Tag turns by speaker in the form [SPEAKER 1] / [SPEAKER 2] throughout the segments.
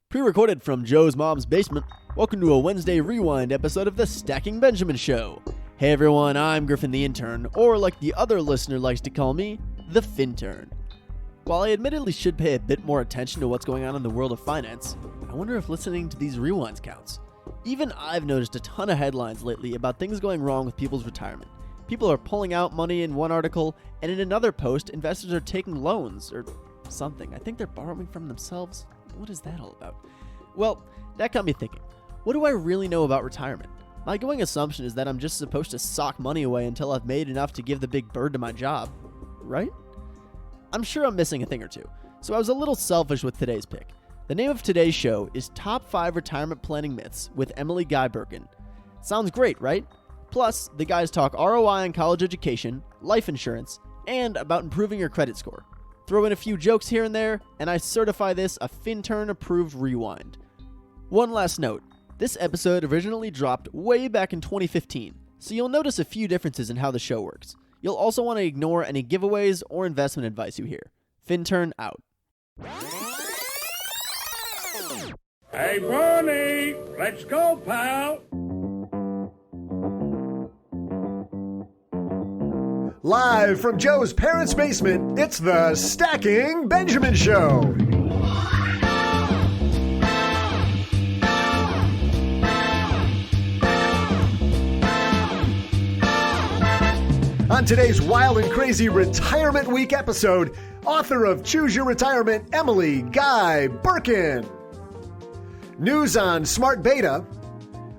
[SPEAKER 1] Pre-recorded from Joe's mom's basement, welcome to a Wednesday Rewind episode of the Stacking Benjamin Show. Hey everyone, I'm Griffin the Intern, or like the other listener likes to call me, the Fintern. While I admittedly should pay a bit more attention to what's going on in the world of finance, I wonder if listening to these rewinds counts. Even I've noticed a ton of headlines lately about things going wrong with people's retirement. People are pulling out money in one article, and in another post, investors are taking loans, or something. I think they're borrowing from themselves. What is that all about? Well, that got me thinking. What do I really know about retirement? My going assumption is that I'm just supposed to sock money away until I've made enough to give the big bird to my job, right? I'm sure I'm missing a thing or two, so I was a little selfish with today's pick. The name of today's show is Top 5 Retirement Planning Myths with Emily Guy Birken. Sounds great, right? Plus, the guys talk ROI on college education, life insurance, and about improving your credit score. Throw in a few jokes here and there, and I certify this a Fintern-approved rewind. One last note, this episode originally dropped way back in 2015, so you'll notice a few differences in how the show works. You'll also want to ignore any giveaways or investment advice you hear. Fintern out.
[SPEAKER 2] Hey, Barney, let's go, pal.
[SPEAKER 3] Live from Joe's parents' basement, it's the Stacking Benjamin Show. On today's wild and crazy Retirement Week episode, author of Choose Your Retirement, Emily Guy Birken. News on Smart Beta,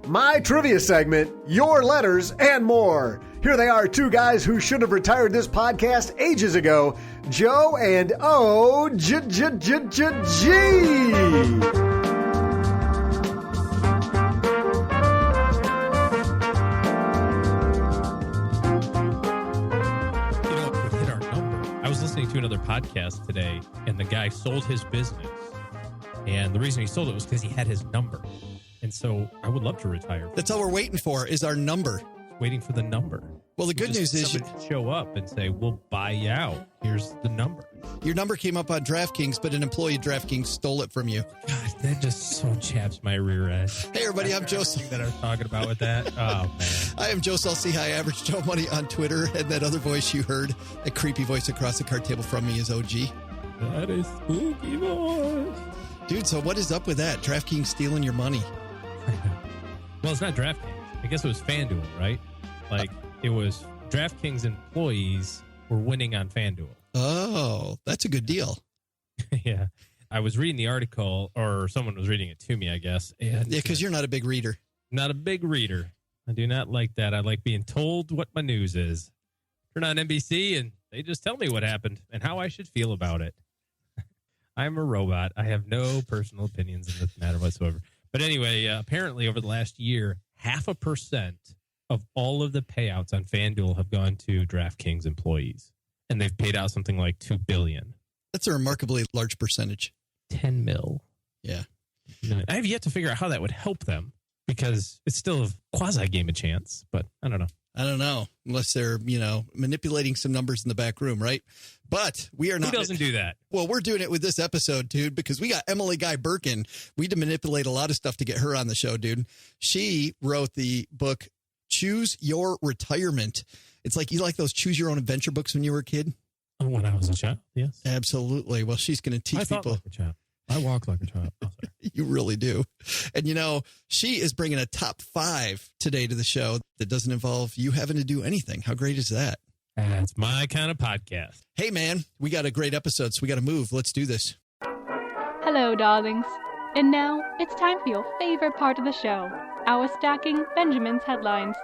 [SPEAKER 3] my trivia segment, your letters, and more. Here they are, two guys who should have retired this podcast ages ago, Joe and O.G.
[SPEAKER 4] To another podcast today, and the guy sold his business, and the reason he sold it was because he had his number. And so I would love to retire.
[SPEAKER 5] That's all we're waiting for is our number.
[SPEAKER 4] Waiting for the number.
[SPEAKER 5] Well, the good news is
[SPEAKER 4] show up and say, we'll buy you out. Here's the number.
[SPEAKER 5] Your number came up on DraftKings, but an employee at DraftKings stole it from you.
[SPEAKER 4] God, that just so chaps my rear end.
[SPEAKER 5] Hey, everybody, I'm Joe.
[SPEAKER 4] That I was talking about with that. Oh, man.
[SPEAKER 5] I am Joe Salsi, High Average Joe Money on Twitter, and that other voice you heard, that creepy voice across the card table from me is OG.
[SPEAKER 4] That is spooky voice.
[SPEAKER 5] Dude, so what is up with that? DraftKings stealing your money.
[SPEAKER 4] Well, it's not DraftKings. I guess it was FanDuel, right? Like, it was DraftKings employees were winning on FanDuel.
[SPEAKER 5] Oh, that's a good deal.
[SPEAKER 4] Yeah. I was reading the article, or someone was reading it to me, I guess. And
[SPEAKER 5] yeah, because you're not a big reader.
[SPEAKER 4] Not a big reader. I do not like that. I like being told what my news is. Turn on NBC, and they just tell me what happened and how I should feel about it. I'm a robot. I have no personal opinions in this matter whatsoever. But anyway, apparently over the last year, 0.5% of all of the payouts on FanDuel have gone to DraftKings employees. And they've paid out something like $2 billion.
[SPEAKER 5] That's a remarkably large percentage.
[SPEAKER 4] 10 mil.
[SPEAKER 5] Yeah.
[SPEAKER 4] I have yet to figure out how that would help them because it's still a quasi game of chance, but I don't know.
[SPEAKER 5] I don't know, unless they're, manipulating some numbers in the back room, right? But we are not.
[SPEAKER 4] Who doesn't do that?
[SPEAKER 5] Well, we're doing it with this episode, dude, because we got Emily Guy Birken. We had to manipulate a lot of stuff to get her on the show, dude. She wrote the book, Choose Your Retirement. It's like, you like those choose your own adventure books when you were a kid?
[SPEAKER 4] When I was a child, yes.
[SPEAKER 5] Absolutely. Well, she's going to teach people.
[SPEAKER 4] Like a child. I walk like a child. Oh,
[SPEAKER 5] you really do. And, she is bringing a top 5 today to the show that doesn't involve you having to do anything. How great is that?
[SPEAKER 4] That's my kind of podcast.
[SPEAKER 5] Hey, man, we got a great episode, so we got to move. Let's do this.
[SPEAKER 6] Hello, darlings. And now it's time for your favorite part of the show, our Stacking Benjamin's headlines.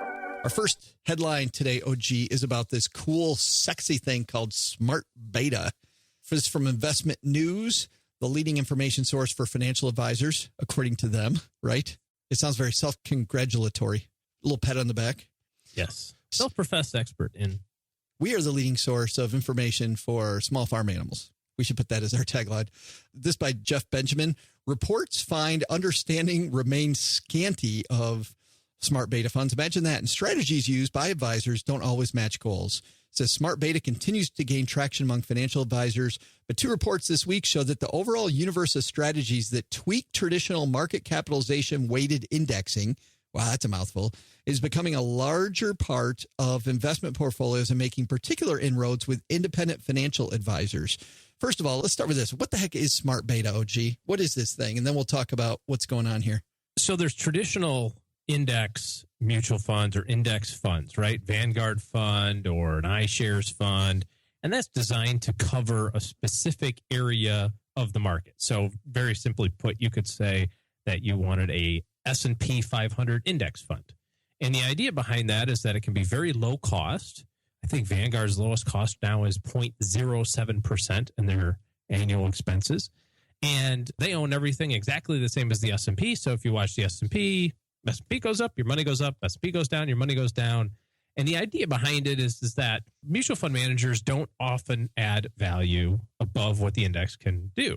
[SPEAKER 5] Our first headline today, OG, is about this cool, sexy thing called Smart Beta. This is from Investment News, the leading information source for financial advisors, according to them, right? It sounds very self-congratulatory. A little pat on the back.
[SPEAKER 4] Yes. Self-professed expert in.
[SPEAKER 5] We are the leading source of information for small farm animals. We should put that as our tagline. This by Jeff Benjamin. Reports find understanding remains scanty of smart beta funds. Imagine that. And strategies used by advisors don't always match goals. says smart beta continues to gain traction among financial advisors, but 2 reports this week show that the overall universe of strategies that tweak traditional market capitalization weighted indexing, wow, that's a mouthful, is becoming a larger part of investment portfolios and making particular inroads with independent financial advisors. First of all, let's start with this. What the heck is smart beta, OG? What is this thing? And then we'll talk about what's going on here.
[SPEAKER 4] So there's traditional index mutual funds or index funds, right? Vanguard fund or an iShares fund. And that's designed to cover a specific area of the market. So very simply put, you could say that you wanted a S&P 500 index fund. And the idea behind that is that it can be very low cost. I think Vanguard's lowest cost now is 0.07% in their annual expenses. And they own everything exactly the same as the S&P. So if you watch the S&P goes up, your money goes up. S&P goes down, your money goes down. And the idea behind it is that mutual fund managers don't often add value above what the index can do.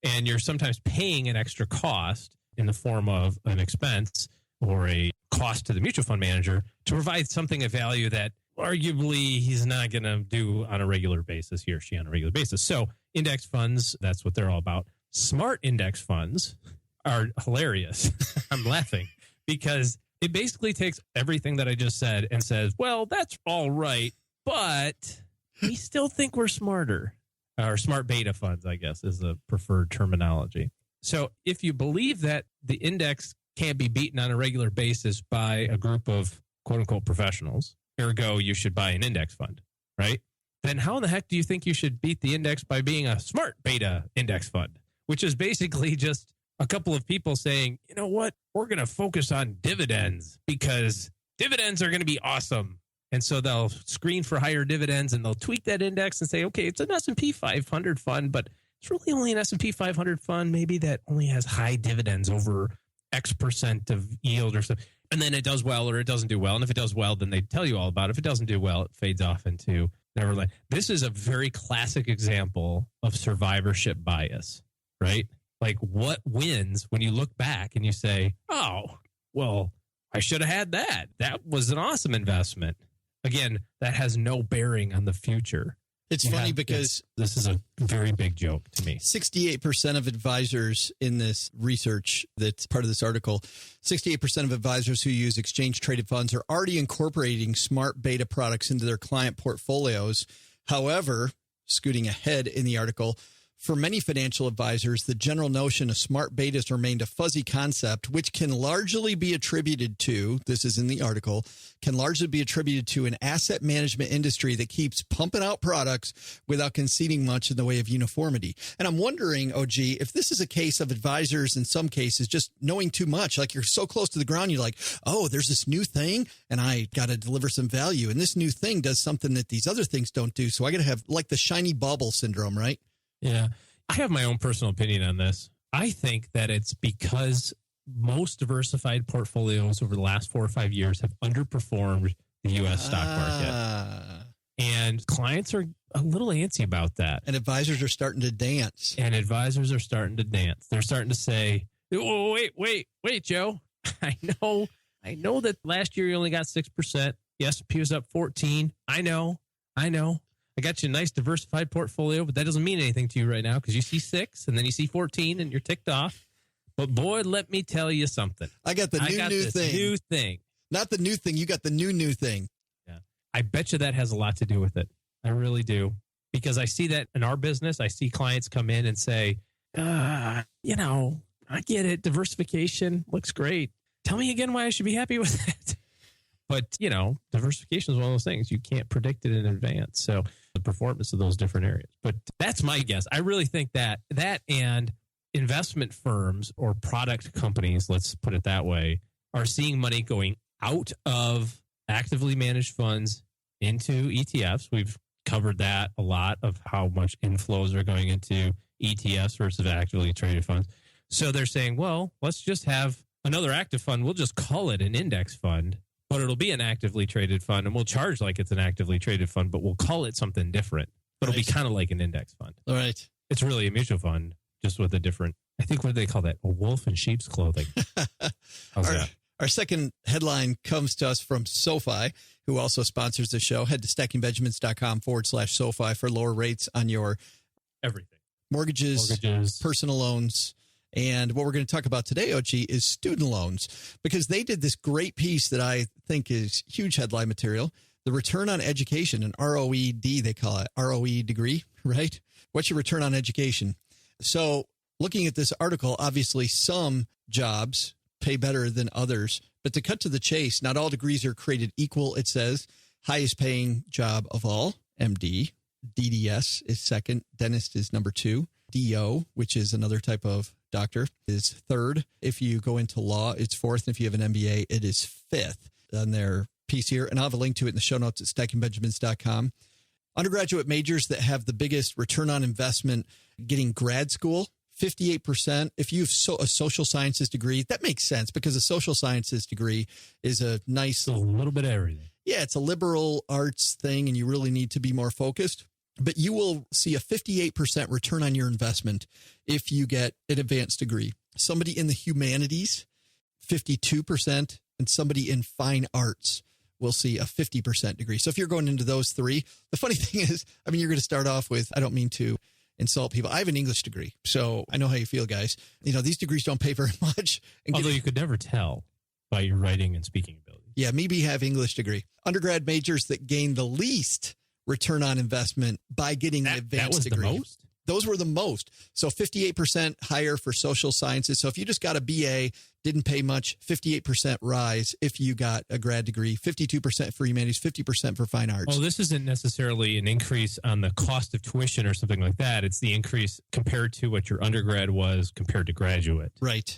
[SPEAKER 4] And you're sometimes paying an extra cost in the form of an expense or a cost to the mutual fund manager to provide something of value that arguably he's not going to do on a regular basis, he or she on a regular basis. So index funds, that's what they're all about. Smart index funds are hilarious. I'm laughing because it basically takes everything that I just said and says, well, that's all right, but we still think we're smarter. Or smart beta funds, I guess, is the preferred terminology. So if you believe that the index can't be beaten on a regular basis by a group of quote unquote professionals, ergo you should buy an index fund, right? Then how in the heck do you think you should beat the index by being a smart beta index fund, which is basically just a couple of people saying, you know what, we're going to focus on dividends because dividends are going to be awesome. And so they'll screen for higher dividends and they'll tweak that index and say, okay, it's an S&P 500 fund, but it's really only an S&P 500 fund, maybe that only has high dividends over X% of yield or something. And then it does well or it doesn't do well. And if it does well, then they tell you all about it. If it doesn't do well, it fades off into neverland. This is a very classic example of survivorship bias, right? Like what wins when you look back and you say, oh, well, I should have had that. That was an awesome investment. Again, that has no bearing on the future.
[SPEAKER 5] It's funny because
[SPEAKER 4] this is a very big joke to me.
[SPEAKER 5] 68% of advisors in this research that's part of this article, 68% of advisors who use exchange traded funds are already incorporating smart beta products into their client portfolios. However, scooting ahead in the article, for many financial advisors, the general notion of smart betas remained a fuzzy concept, which can largely be attributed to, this is in the article, can largely be attributed to an asset management industry that keeps pumping out products without conceding much in the way of uniformity. And I'm wondering, OG, if this is a case of advisors in some cases just knowing too much, like you're so close to the ground, you're like, oh, there's this new thing and I got to deliver some value. And this new thing does something that these other things don't do. So I got to have like the shiny bauble syndrome, right?
[SPEAKER 4] Yeah. I have my own personal opinion on this. I think that it's because most diversified portfolios over the last 4 or 5 years have underperformed the U.S. stock market. And clients are a little antsy about that.
[SPEAKER 5] And advisors are starting to dance.
[SPEAKER 4] They're starting to say, oh, wait, Joe. I know that last year you only got 6%. The S&P was up 14. I know. I got you a nice diversified portfolio, but that doesn't mean anything to you right now because you see 6 and then you see 14 and you're ticked off. But boy, let me tell you something.
[SPEAKER 5] I got the new thing. Not the new thing. You got the new thing.
[SPEAKER 4] Yeah. I bet you that has a lot to do with it. I really do. Because I see that in our business. I see clients come in and say, I get it. Diversification looks great. Tell me again why I should be happy with it. But, diversification is one of those things. You can't predict it in advance. So the performance of those different areas. But that's my guess. I really think that and investment firms or product companies, let's put it that way, are seeing money going out of actively managed funds into ETFs. We've covered that a lot of how much inflows are going into ETFs versus actively traded funds. So they're saying, well, let's just have another active fund. We'll just call it an index fund. But it'll be an actively traded fund, and we'll charge like it's an actively traded fund, but we'll call it something different. But it'll be kind of like an index fund.
[SPEAKER 5] All right.
[SPEAKER 4] It's really a mutual fund, just with a different, I think, what do they call that? A wolf in sheep's clothing. How's that?
[SPEAKER 5] Our second headline comes to us from SoFi, who also sponsors the show. Head to stackingbenjamins.com/SoFi for lower rates on your
[SPEAKER 4] Everything.
[SPEAKER 5] mortgages, personal loans. And what we're going to talk about today, OG, is student loans, because they did this great piece that I think is huge headline material. The return on education, an ROED, they call it, ROE degree, right? What's your return on education? So looking at this article, obviously some jobs pay better than others, but to cut to the chase, not all degrees are created equal. It says highest paying job of all, MD, DDS is second, dentist is number 2, DO, which is another type of doctor, is third. If you go into law, it's fourth. And if you have an MBA, it is fifth on their piece here. And I'll have a link to it in the show notes at stackingbenjamins.com. Undergraduate majors that have the biggest return on investment getting grad school, 58%. If you have a social sciences degree, that makes sense because a social sciences degree is a nice...
[SPEAKER 4] a little bit of everything.
[SPEAKER 5] Yeah, it's a liberal arts thing and you really need to be more focused. But you will see a 58% return on your investment if you get an advanced degree. Somebody in the humanities, 52%, and somebody in fine arts will see a 50% degree. So if you're going into those three, the funny thing is, I mean, you're going to start off with, I don't mean to insult people. I have an English degree, so I know how you feel, guys. You know, these degrees don't pay very much.
[SPEAKER 4] Although you could never tell by your writing and speaking ability.
[SPEAKER 5] Yeah, maybe have English degree. Undergrad majors that gain the least return on investment by getting an advanced degree.
[SPEAKER 4] The most?
[SPEAKER 5] Those were the most. So 58% higher for social sciences. So if you just got a BA, didn't pay much, 58% rise if you got a grad degree, 52% for humanities, 50% for fine arts.
[SPEAKER 4] Oh, this isn't necessarily an increase on the cost of tuition or something like that. It's the increase compared to what your undergrad was compared to graduate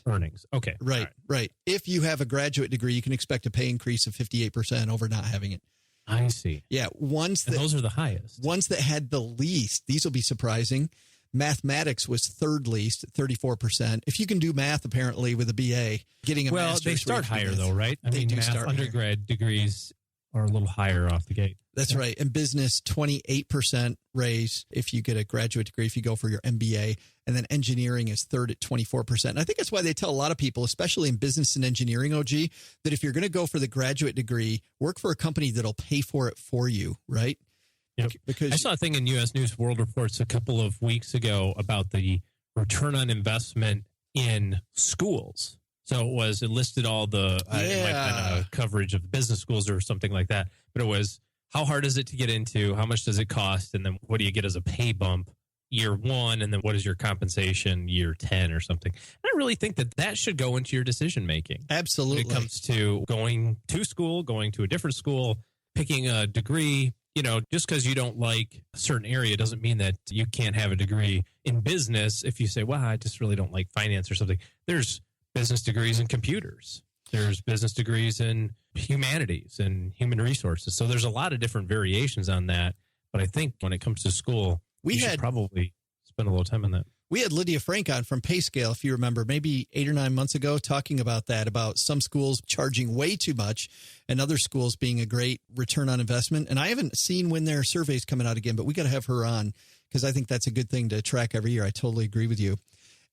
[SPEAKER 4] earnings. Okay.
[SPEAKER 5] Right. If you have a graduate degree, you can expect a pay increase of 58% over not having it.
[SPEAKER 4] I see.
[SPEAKER 5] Yeah.
[SPEAKER 4] Those are the highest.
[SPEAKER 5] Ones that had the least, these will be surprising. Mathematics was third least, 34%. If you can do math, apparently, with a BA, getting a master's.
[SPEAKER 4] They start higher, though, right? I mean, math undergrad degrees are a little higher off the gate.
[SPEAKER 5] That's right. And business, 28% raise if you get a graduate degree, if you go for your MBA. And then engineering is third at 24%. And I think that's why they tell a lot of people, especially in business and engineering, OG, that if you're going to go for the graduate degree, work for a company that'll pay for it for you, right?
[SPEAKER 4] Yep. Because I saw a thing in U.S. News World Reports a couple of weeks ago about the return on investment in schools. So it listed all the it might have been a coverage of business schools or something like that. But it was, how hard is it to get into? How much does it cost? And then what do you get as a pay bump year 1? And then what is your compensation year 10 or something? And I really think that should go into your decision making.
[SPEAKER 5] Absolutely.
[SPEAKER 4] When it comes to going to school, going to a different school, picking a degree. You know, just because you don't like a certain area doesn't mean that you can't have a degree in business. If you say, well, I just really don't like finance or something, there's business degrees in computers. There's business degrees in humanities and human resources. So there's a lot of different variations on that. But I think when it comes to school, we should probably spend a little time on that.
[SPEAKER 5] We had Lydia Frank on from PayScale, if you remember, maybe 8 or 9 months ago, talking about that, about some schools charging way too much and other schools being a great return on investment. And I haven't seen when their survey's coming out again, but we got to have her on because I think that's a good thing to track every year. I totally agree with you.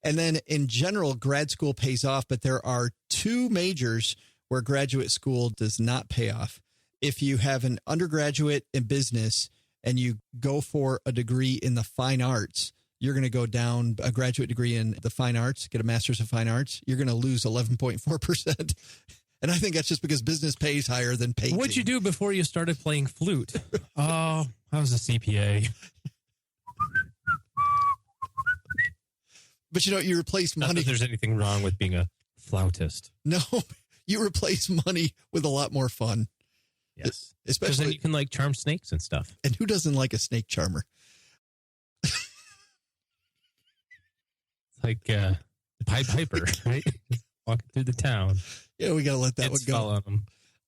[SPEAKER 5] And then in general, grad school pays off, but there are 2 majors where graduate school does not pay off. If you have an undergraduate in business and you go for a degree in the fine arts, you're going to go down a graduate degree in the fine arts, get a master's of fine arts. You're going to lose 11.4%. And I think that's just because business pays higher than painting.
[SPEAKER 4] What'd you do before you started playing flute? Oh, I was a CPA.
[SPEAKER 5] But you know, you replace money.
[SPEAKER 4] Not that there's anything wrong with being a flautist.
[SPEAKER 5] No, you replace money with a lot more fun.
[SPEAKER 4] Yes.
[SPEAKER 5] Especially
[SPEAKER 4] because then you can like charm snakes and stuff.
[SPEAKER 5] And who doesn't like a snake charmer?
[SPEAKER 4] Like Pied Piper, right? Walking through the town.
[SPEAKER 5] Yeah, we got to let that one go.
[SPEAKER 4] Fell on them.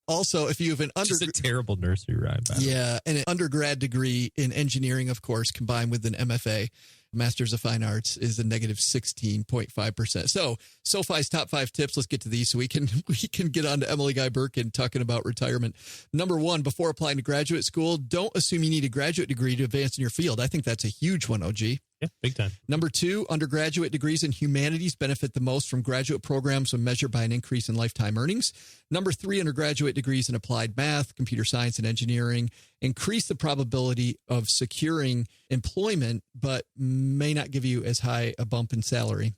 [SPEAKER 5] Also, if you have an
[SPEAKER 4] just a terrible nursery rhyme.
[SPEAKER 5] Yeah, and an undergrad degree in engineering, of course, combined with an MFA, Masters of Fine Arts, is a negative 16.5%. So, SoFi's top 5 tips. Let's get to these so we can get on to Emily Guy Birken talking about retirement. Number 1, before applying to graduate school, don't assume you need a graduate degree to advance in your field. I think that's a huge one, OG.
[SPEAKER 4] Yeah, big time.
[SPEAKER 5] Number 2, undergraduate degrees in humanities benefit the most from graduate programs when measured by an increase in lifetime earnings. Number 3, undergraduate degrees in applied math, computer science, and engineering increase the probability of securing employment, but may not give you as high a bump in salary.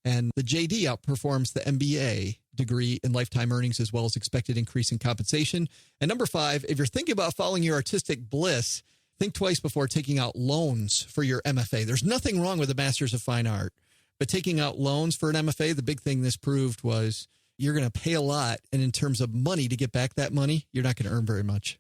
[SPEAKER 5] And the JD outperforms the MBA degree in lifetime earnings as well as expected increase in compensation. And number 5, if you're thinking about following your artistic bliss, think twice before taking out loans for your MFA. There's nothing wrong with a Master's of Fine Art, but taking out loans for an MFA, the big thing this proved was you're going to pay a lot. And in terms of money to get back that money, you're not going to earn very much.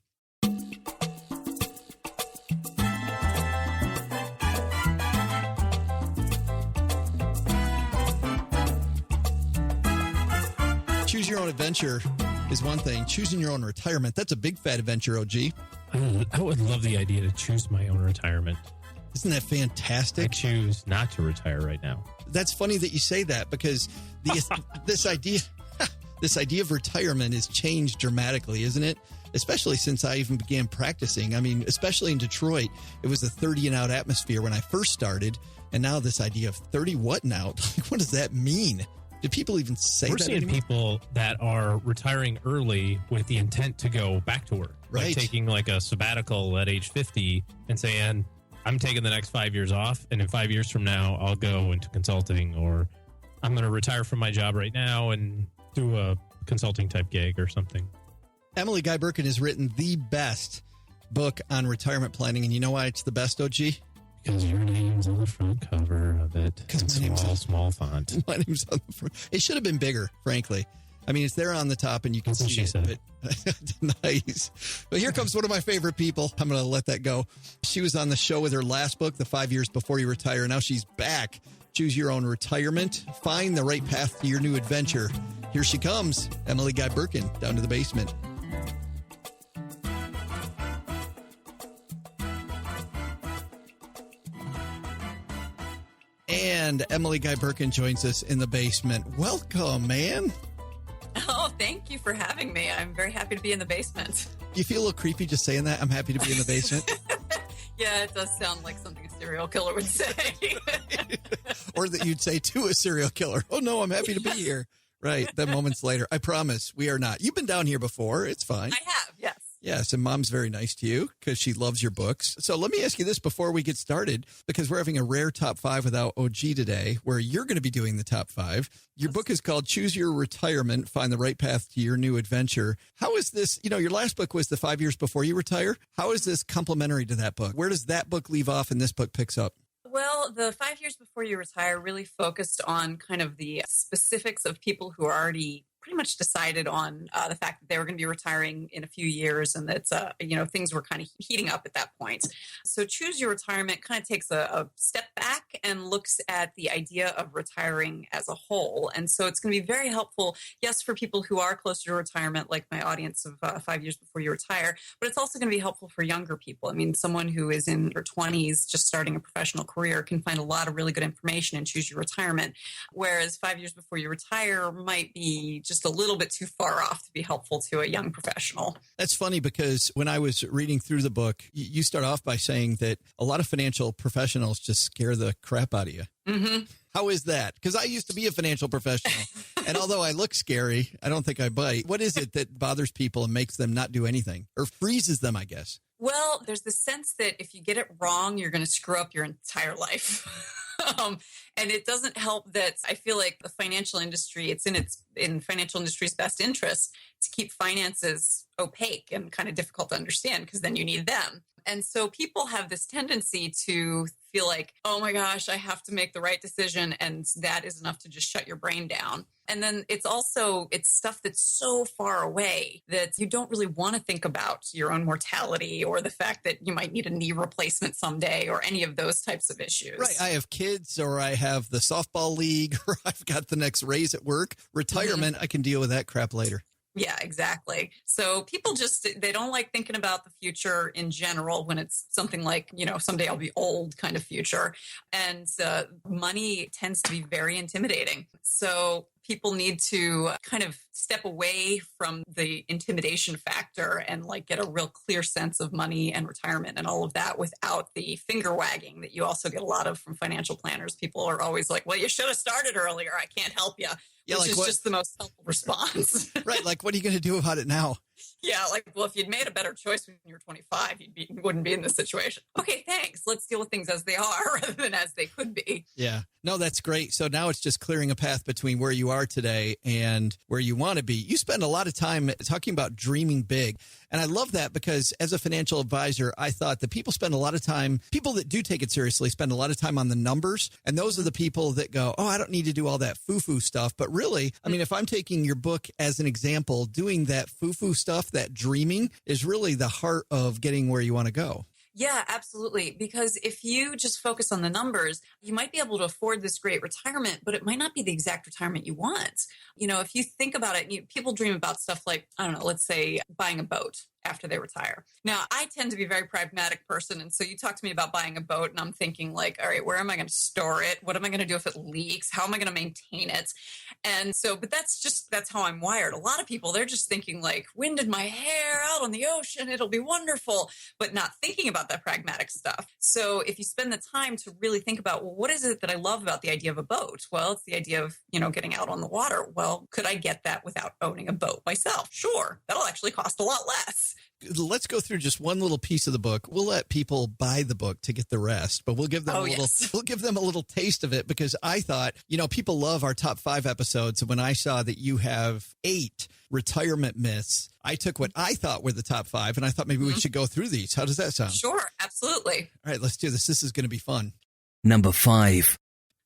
[SPEAKER 5] Choose your own adventure is one thing. Choosing your own retirement, that's a big fat adventure, OG.
[SPEAKER 4] I would love the idea to choose my own retirement.
[SPEAKER 5] Isn't that
[SPEAKER 4] I
[SPEAKER 5] fantastic?
[SPEAKER 4] choose not to retire right now.
[SPEAKER 5] That's funny that you say that because this idea of retirement has changed dramatically, isn't it? Especially since I even began practicing. I mean, especially in Detroit, it was a 30 and out atmosphere when I first started. And now this idea of 30 what and out, what does that mean? Do people even say
[SPEAKER 4] We're
[SPEAKER 5] that
[SPEAKER 4] seeing
[SPEAKER 5] anymore?
[SPEAKER 4] people that are retiring early with the intent to go back to work.
[SPEAKER 5] Right.
[SPEAKER 4] Like taking like a sabbatical at age 50 and saying, I'm taking the next 5 years off. And in 5 years from now, I'll go into consulting, or I'm going to retire from my job right now and do a consulting type gig or something.
[SPEAKER 5] Emily Guy Birken has written the best book on retirement planning. And you know why it's the best, OG?
[SPEAKER 4] Because your name's on the front cover of it.
[SPEAKER 5] Because my name's
[SPEAKER 4] small font.
[SPEAKER 5] My name's on the front. It should have been bigger, frankly. I mean, it's there on the top and you can
[SPEAKER 4] That's what
[SPEAKER 5] see
[SPEAKER 4] she
[SPEAKER 5] it.
[SPEAKER 4] said.
[SPEAKER 5] But nice. But here comes one of my favorite people. I'm going to let that go. She was on the show with her last book, The 5 Years Before You Retire. Now she's back. Choose your own retirement. Find the right path to your new adventure. Here she comes, Emily Guy Birken, down to the basement. And Emily Guy Birken joins us in the basement. Welcome, man.
[SPEAKER 7] Oh, thank you for having me. I'm very happy to be in the basement.
[SPEAKER 5] You feel a little creepy just saying that? I'm happy to be in the basement.
[SPEAKER 7] Yeah, it does sound like something a serial killer would say.
[SPEAKER 5] Or that you'd say to a serial killer, oh, no, I'm happy to be here. Right. Then moments later, I promise we are not. You've been down here before. It's fine.
[SPEAKER 7] I have, yes.
[SPEAKER 5] Yes, and Mom's very nice to you because she loves your books. So let me ask you this before we get started, because we're having a rare top 5 without OG today, where you're going to be doing the top 5. Your book is called Choose Your Retirement, Find the Right Path to Your New Adventure. How is this, your last book was The 5 Years Before You Retire. How is this complementary to that book? Where does that book leave off and this book picks up?
[SPEAKER 7] Well, the 5 years before you retire really focused on kind of the specifics of people who are already pretty much decided on the fact that they were going to be retiring in a few years, and that things were kind of heating up at that point. So Choose Your Retirement kind of takes a step back and looks at the idea of retiring as a whole. And so it's going to be very helpful, yes, for people who are closer to retirement, like my audience of 5 years before you retire, but it's also going to be helpful for younger people. I mean, someone who is in their 20s, just starting a professional career, can find a lot of really good information in Choose Your Retirement, whereas 5 years before you retire might be just a little bit too far off to be helpful to a young professional.
[SPEAKER 5] That's funny because when I was reading through the book, you start off by saying that a lot of financial professionals just scare the crap out of you.
[SPEAKER 7] Mm-hmm.
[SPEAKER 5] How is that? Because I used to be a financial professional. And although I look scary, I don't think I bite. What is it that bothers people and makes them not do anything or freezes them, I guess?
[SPEAKER 7] Well, there's the sense that if you get it wrong, you're going to screw up your entire life. And it doesn't help that I feel like the financial industry, it's in financial industry's best interest to keep finances opaque and kind of difficult to understand, because then you need them. And so people have this tendency to feel like, oh my gosh, I have to make the right decision. And that is enough to just shut your brain down. And then it's stuff that's so far away that you don't really want to think about your own mortality or the fact that you might need a knee replacement someday or any of those types of issues.
[SPEAKER 5] Right. I have kids, or I have the softball league, or I've got the next raise at work. Retirement, I can deal with that crap later.
[SPEAKER 7] Yeah, exactly. So people they don't like thinking about the future in general when it's something like, someday I'll be old kind of future. And money tends to be very intimidating. So people need to kind of step away from the intimidation factor and like get a real clear sense of money and retirement and all of that without the finger wagging that you also get a lot of from financial planners. People are always like, well, you should have started earlier. I can't help you.
[SPEAKER 5] Yeah,
[SPEAKER 7] which
[SPEAKER 5] like
[SPEAKER 7] is
[SPEAKER 5] what?
[SPEAKER 7] Just the most helpful response.
[SPEAKER 5] Right. Like, what are you going to do about it now?
[SPEAKER 7] Yeah, like, well, if you'd made a better choice when you were 25, you wouldn't be in this situation. Okay, thanks. Let's deal with things as they are rather than as they could be.
[SPEAKER 5] Yeah. No, that's great. So now it's just clearing a path between where you are today and where you want to be. You spend a lot of time talking about dreaming big. And I love that because as a financial advisor, I thought that people spend a lot of time, people that do take it seriously spend a lot of time on the numbers. And those are the people that go, oh, I don't need to do all that foo-foo stuff. But really, I mean, if I'm taking your book as an example, doing that foo-foo stuff, that dreaming is really the heart of getting where you want to go.
[SPEAKER 7] Yeah, absolutely. Because if you just focus on the numbers, you might be able to afford this great retirement, but it might not be the exact retirement you want. You know, if you think about it, people dream about stuff like, I don't know, let's say buying a boat after they retire. Now, I tend to be a very pragmatic person. And so you talk to me about buying a boat and I'm thinking like, all right, where am I going to store it? What am I going to do if it leaks? How am I going to maintain it? And so, but that's how I'm wired. A lot of people, they're just thinking like, wind in my hair out on the ocean, it'll be wonderful, but not thinking about that pragmatic stuff. So if you spend the time to really think about, well, what is it that I love about the idea of a boat? Well, it's the idea of, getting out on the water. Well, could I get that without owning a boat myself? Sure. That'll actually cost a lot less.
[SPEAKER 5] Let's go through just one little piece of the book. We'll let people buy the book to get the rest, but we'll give them we'll give them a little taste of it because I thought, people love our top 5 episodes. And when I saw that you have 8 retirement myths, I took what I thought were the top 5 and I thought maybe we should go through these. How does that sound?
[SPEAKER 7] Sure. Absolutely.
[SPEAKER 5] All right, let's do this. This is going to be fun.
[SPEAKER 8] Number 5.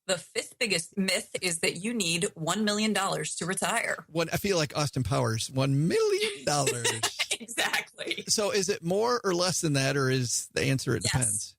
[SPEAKER 7] The 5th biggest myth is that you need $1 million to retire.
[SPEAKER 5] I feel like Austin Powers, $1 million.
[SPEAKER 7] Exactly.
[SPEAKER 5] So is it more or less than that, or is the answer it depends?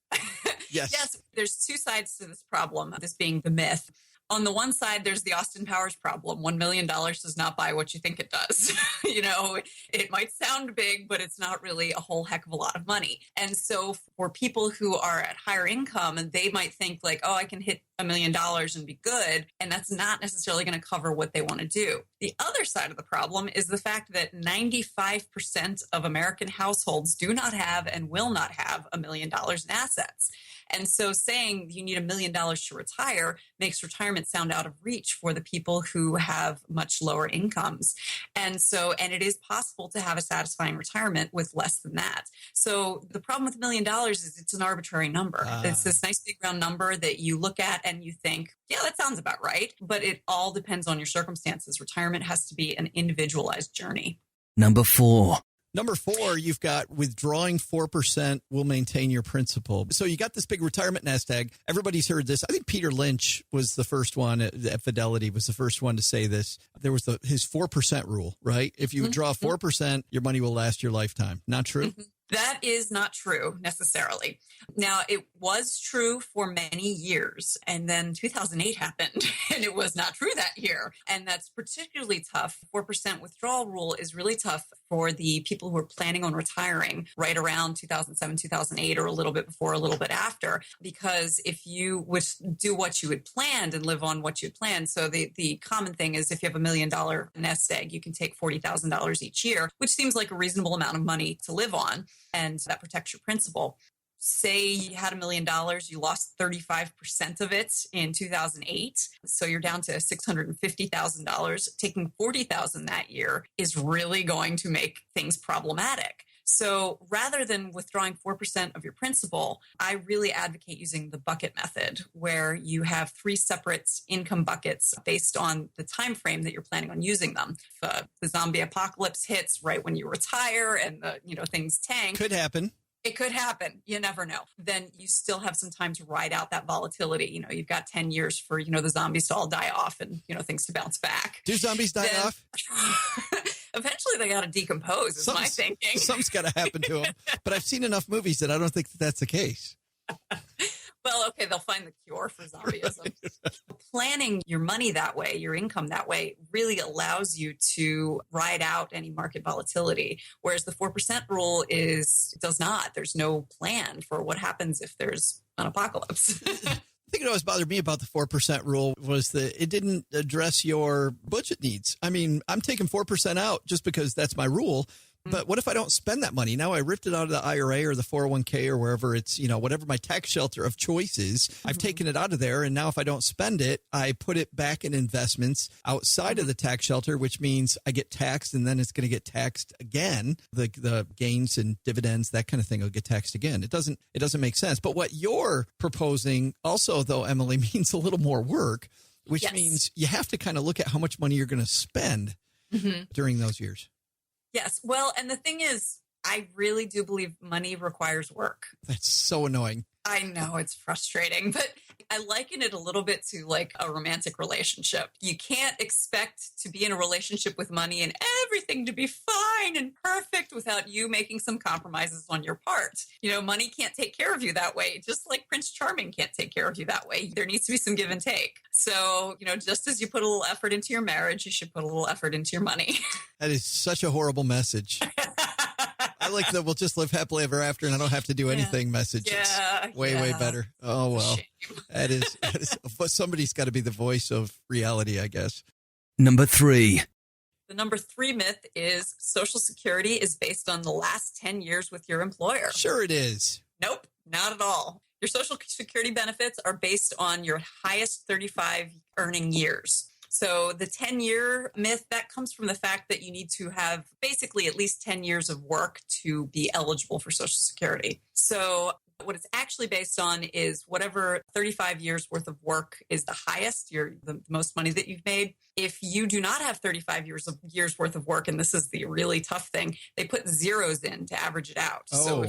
[SPEAKER 5] Yes.
[SPEAKER 7] Yes. There's 2 sides to this problem, this being the myth. On the one side, there's the Austin Powers problem. $1 million does not buy what you think it does. It might sound big, but it's not really a whole heck of a lot of money. And so for people who are at higher income, and they might think like, oh, I can hit $1 million and be good. And that's not necessarily going to cover what they want to do. The other side of the problem is the fact that 95% of American households do not have and will not have $1 million in assets. And so saying you need $1 million to retire makes retirement sound out of reach for the people who have much lower incomes. And it is possible to have a satisfying retirement with less than that. So the problem with $1 million is it's an arbitrary number. It's this nice big round number that you look at and you think, yeah, that sounds about right. But it all depends on your circumstances. Retirement has to be an individualized journey.
[SPEAKER 8] Number 4.
[SPEAKER 5] Number 4, you've got withdrawing 4% will maintain your principal. So you got this big retirement nest egg. Everybody's heard this. I think Peter Lynch was the first one at Fidelity, was the first one to say this. There was his 4% rule, right? If you withdraw 4%, your money will last your lifetime. Not true?
[SPEAKER 7] Mm-hmm. That is not true necessarily. Now, it was true for many years, and then 2008 happened, and it was not true that year. And that's particularly tough. 4% withdrawal rule is really tough for the people who are planning on retiring right around 2007, 2008, or a little bit before, a little bit after, because if you would do what you had planned and live on what you had planned, so the common thing is if you have $1 million nest egg, you can take $40,000 each year, which seems like a reasonable amount of money to live on. And that protects your principal. Say you had $1 million, you lost 35% of it in 2008. So you're down to $650,000. Taking $40,000 that year is really going to make things problematic. So rather than withdrawing 4% of your principal, I really advocate using the bucket method, where you have 3 separate income buckets based on the time frame that you're planning on using them. If the zombie apocalypse hits right when you retire and things tank,
[SPEAKER 5] Could happen.
[SPEAKER 7] It could happen. You never know. Then you still have some time to ride out that volatility. You've got 10 years for, the zombies to all die off and, things to bounce back.
[SPEAKER 5] Do zombies die off?
[SPEAKER 7] Eventually they got to decompose is my thinking.
[SPEAKER 5] Something's got to happen to them. But I've seen enough movies that I don't think that's the case.
[SPEAKER 7] Well, okay, they'll find the cure for zombieism. Planning your money that way, your income that way, really allows you to ride out any market volatility. Whereas the 4% rule does not. There's no plan for what happens if there's an apocalypse.
[SPEAKER 5] I think it always bothered me about the 4% rule was that it didn't address your budget needs. I mean, I'm taking 4% out just because that's my rule. But what if I don't spend that money? Now I ripped it out of the IRA or the 401k or wherever it's, whatever my tax shelter of choice is. I've taken it out of there. And now if I don't spend it, I put it back in investments outside of the tax shelter, which means I get taxed and then it's going to get taxed again. The gains and dividends, that kind of thing will get taxed again. It doesn't make sense. But what you're proposing also, though, Emily, means a little more work, which means you have to kind of look at how much money you're going to spend during those years.
[SPEAKER 7] Yes. Well, and the thing is, I really do believe money requires work.
[SPEAKER 5] That's so annoying.
[SPEAKER 7] I know it's frustrating, but I liken it a little bit to like a romantic relationship. You can't expect to be in a relationship with money and everything to be fine and perfect without you making some compromises on your part. Money can't take care of you that way, just like Prince Charming can't take care of you that way. There needs to be some give and take. So, just as you put a little effort into your marriage, you should put a little effort into your money.
[SPEAKER 5] That is such a horrible message. I like that we'll just live happily ever after and I don't have to do anything message.
[SPEAKER 7] Yeah,
[SPEAKER 5] it's way better. Oh, well, that is, but somebody's got to be the voice of reality, I guess.
[SPEAKER 8] Number 3.
[SPEAKER 7] The number 3 myth is Social Security is based on the last 10 years with your employer.
[SPEAKER 5] Sure it is.
[SPEAKER 7] Nope, not at all. Your Social Security benefits are based on your highest 35 earning years. So the 10-year myth, that comes from the fact that you need to have basically at least 10 years of work to be eligible for Social Security. So what it's actually based on is whatever 35 years worth of work is the highest, the most money that you've made. If you do not have 35 years worth of work, and this is the really tough thing, they put zeros in to average it out.
[SPEAKER 5] Oh.
[SPEAKER 7] So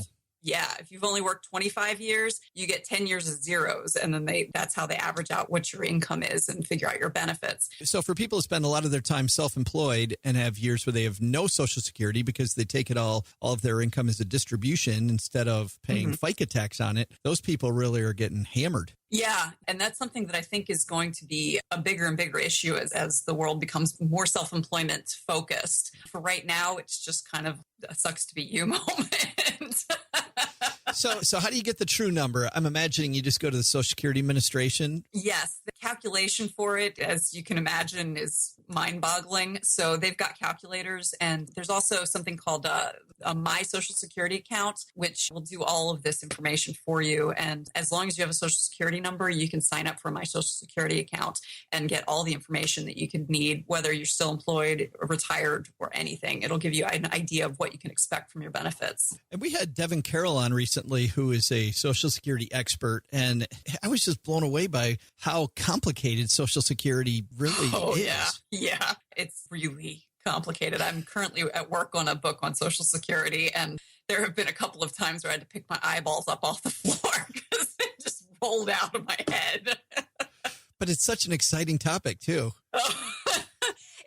[SPEAKER 7] if you've only worked 25 years, you get 10 years of zeros. And then that's how they average out what your income is and figure out your benefits.
[SPEAKER 5] So for people who spend a lot of their time self-employed and have years where they have no Social Security because they take it all of their income as a distribution instead of paying FICA tax on it, those people really are getting hammered.
[SPEAKER 7] Yeah. And that's something that I think is going to be a bigger and bigger issue as the world becomes more self-employment focused. For right now, it's just kind of a sucks to be you moment.
[SPEAKER 5] So how do you get the true number? I'm imagining you just go to the Social Security Administration.
[SPEAKER 7] Yes. The calculation for it, as you can imagine, is mind-boggling. So they've got calculators, and there's also something called a My Social Security account, which will do all of this information for you. And as long as you have a Social Security number, you can sign up for My Social Security account and get all the information that you could need, whether you're still employed or retired or anything. It'll give you an idea of what you can expect from your benefits.
[SPEAKER 5] And we had Devin Carroll on recently, who is a Social Security expert, and I was just blown away by how complicated Social Security really is.
[SPEAKER 7] Yeah, it's really complicated. I'm currently at work on a book on Social Security, and there have been a couple of times where I had to pick my eyeballs up off the floor because it just rolled out of my head.
[SPEAKER 5] But it's such an exciting topic, too.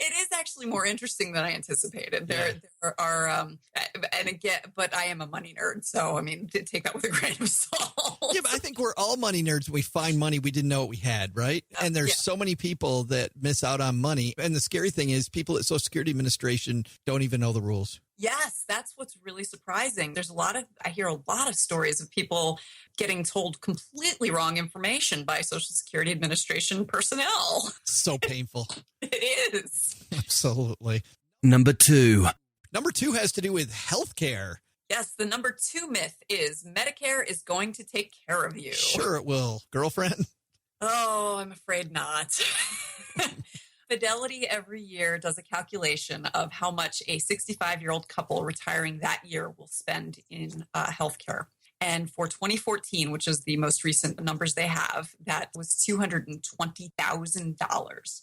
[SPEAKER 7] It is actually more interesting than I anticipated. There are, and again, but I am a money nerd, so I mean, take that with a grain of salt.
[SPEAKER 5] Yeah, but I think we're all money nerds. We find money we didn't know what we had, right? And there's so many people that miss out on money. And the scary thing is people at Social Security Administration don't even know the rules.
[SPEAKER 7] Yes, that's what's really surprising. I hear a lot of stories of people getting told completely wrong information by Social Security Administration personnel.
[SPEAKER 5] So painful.
[SPEAKER 7] It is.
[SPEAKER 5] Absolutely.
[SPEAKER 8] Number 2.
[SPEAKER 5] Number 2 has to do with healthcare.
[SPEAKER 7] Yes, the number 2 myth is Medicare is going to take care of you.
[SPEAKER 5] Sure it will. Girlfriend?
[SPEAKER 7] Oh, I'm afraid not. Fidelity every year does a calculation of how much a 65-year-old couple retiring that year will spend in healthcare. And for 2014, which is the most recent numbers they have, that was $220,000.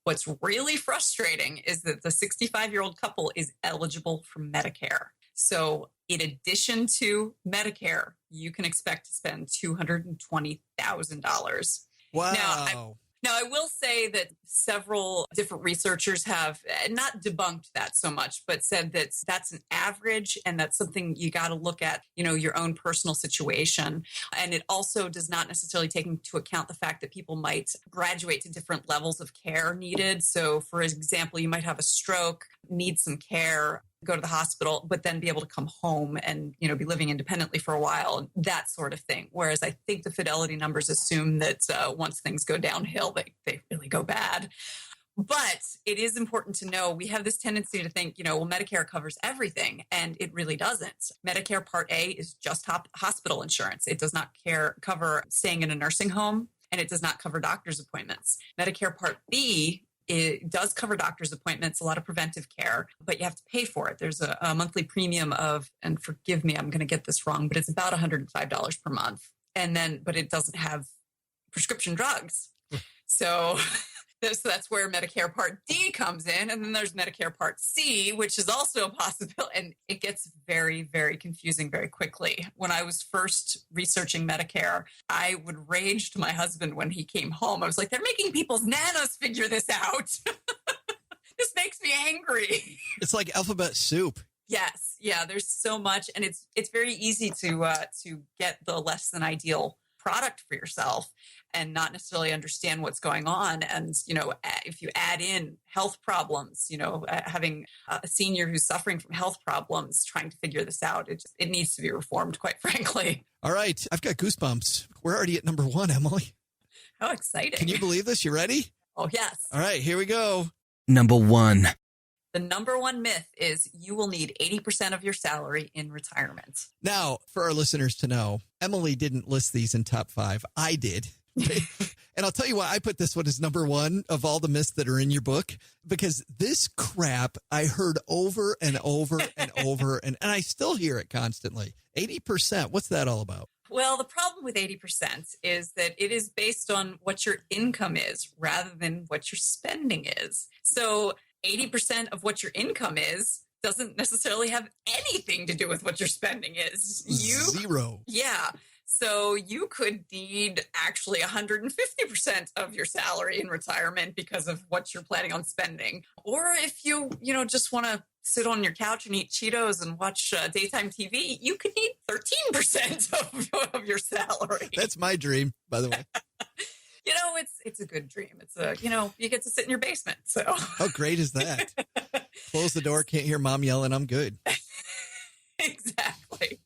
[SPEAKER 7] What's really frustrating is that the 65-year-old couple is eligible for Medicare. So in addition to Medicare, you can expect to spend $220,000.
[SPEAKER 5] Wow.
[SPEAKER 7] Now, I will say that several different researchers have not debunked that so much, but said that that's an average and that's something you got to look at, your own personal situation. And it also does not necessarily take into account the fact that people might graduate to different levels of care needed. So, for example, you might have a stroke, need some care, go to the hospital, but then be able to come home and, be living independently for a while, that sort of thing. Whereas I think the Fidelity numbers assume that once things go downhill, they really go bad. But it is important to know we have this tendency to think, Medicare covers everything, and it really doesn't. Medicare Part A is just hospital insurance. It does not cover staying in a nursing home, and it does not cover doctor's appointments. Medicare Part B, it does cover doctor's appointments, a lot of preventive care, but you have to pay for it. There's a monthly premium of, and forgive me, I'm going to get this wrong, but it's about $105 per month. But it doesn't have prescription drugs. So that's where Medicare Part D comes in. And then there's Medicare Part C, which is also a possibility. And it gets very, very confusing very quickly. When I was first researching Medicare, I would rage to my husband when he came home. I was like, they're making people's nanas figure this out. This makes me angry.
[SPEAKER 5] It's like alphabet soup.
[SPEAKER 7] Yes. Yeah, there's so much. And it's very easy to get the less than ideal product for yourself and not necessarily understand what's going on. And, if you add in health problems, having a senior who's suffering from health problems, trying to figure this out, it needs to be reformed, quite frankly.
[SPEAKER 5] All right. I've got goosebumps. We're already at number 1, Emily.
[SPEAKER 7] How exciting.
[SPEAKER 5] Can you believe this? You ready?
[SPEAKER 7] Oh, yes.
[SPEAKER 5] All right, here we go.
[SPEAKER 8] Number 1.
[SPEAKER 7] The number one myth is you will need 80% of your salary in retirement.
[SPEAKER 5] Now, for our listeners to know, Emily didn't list these in top 5. I did. And I'll tell you why I put this one as number 1 of all the myths that are in your book, because this crap I heard over and over and over, and I still hear it constantly. 80%. What's that all about?
[SPEAKER 7] Well, the problem with 80% is that it is based on what your income is rather than what your spending is. So 80% of what your income is doesn't necessarily have anything to do with what your spending is.
[SPEAKER 5] Zero.
[SPEAKER 7] Yeah. So you could need actually 150% of your salary in retirement because of what you're planning on spending. Or if you just want to sit on your couch and eat Cheetos and watch daytime TV, you could need 13% of your salary.
[SPEAKER 5] That's my dream, by the way.
[SPEAKER 7] It's a good dream. It's you get to sit in your basement. So
[SPEAKER 5] how great is that? Close the door, can't hear mom yelling, I'm good.
[SPEAKER 7] Exactly.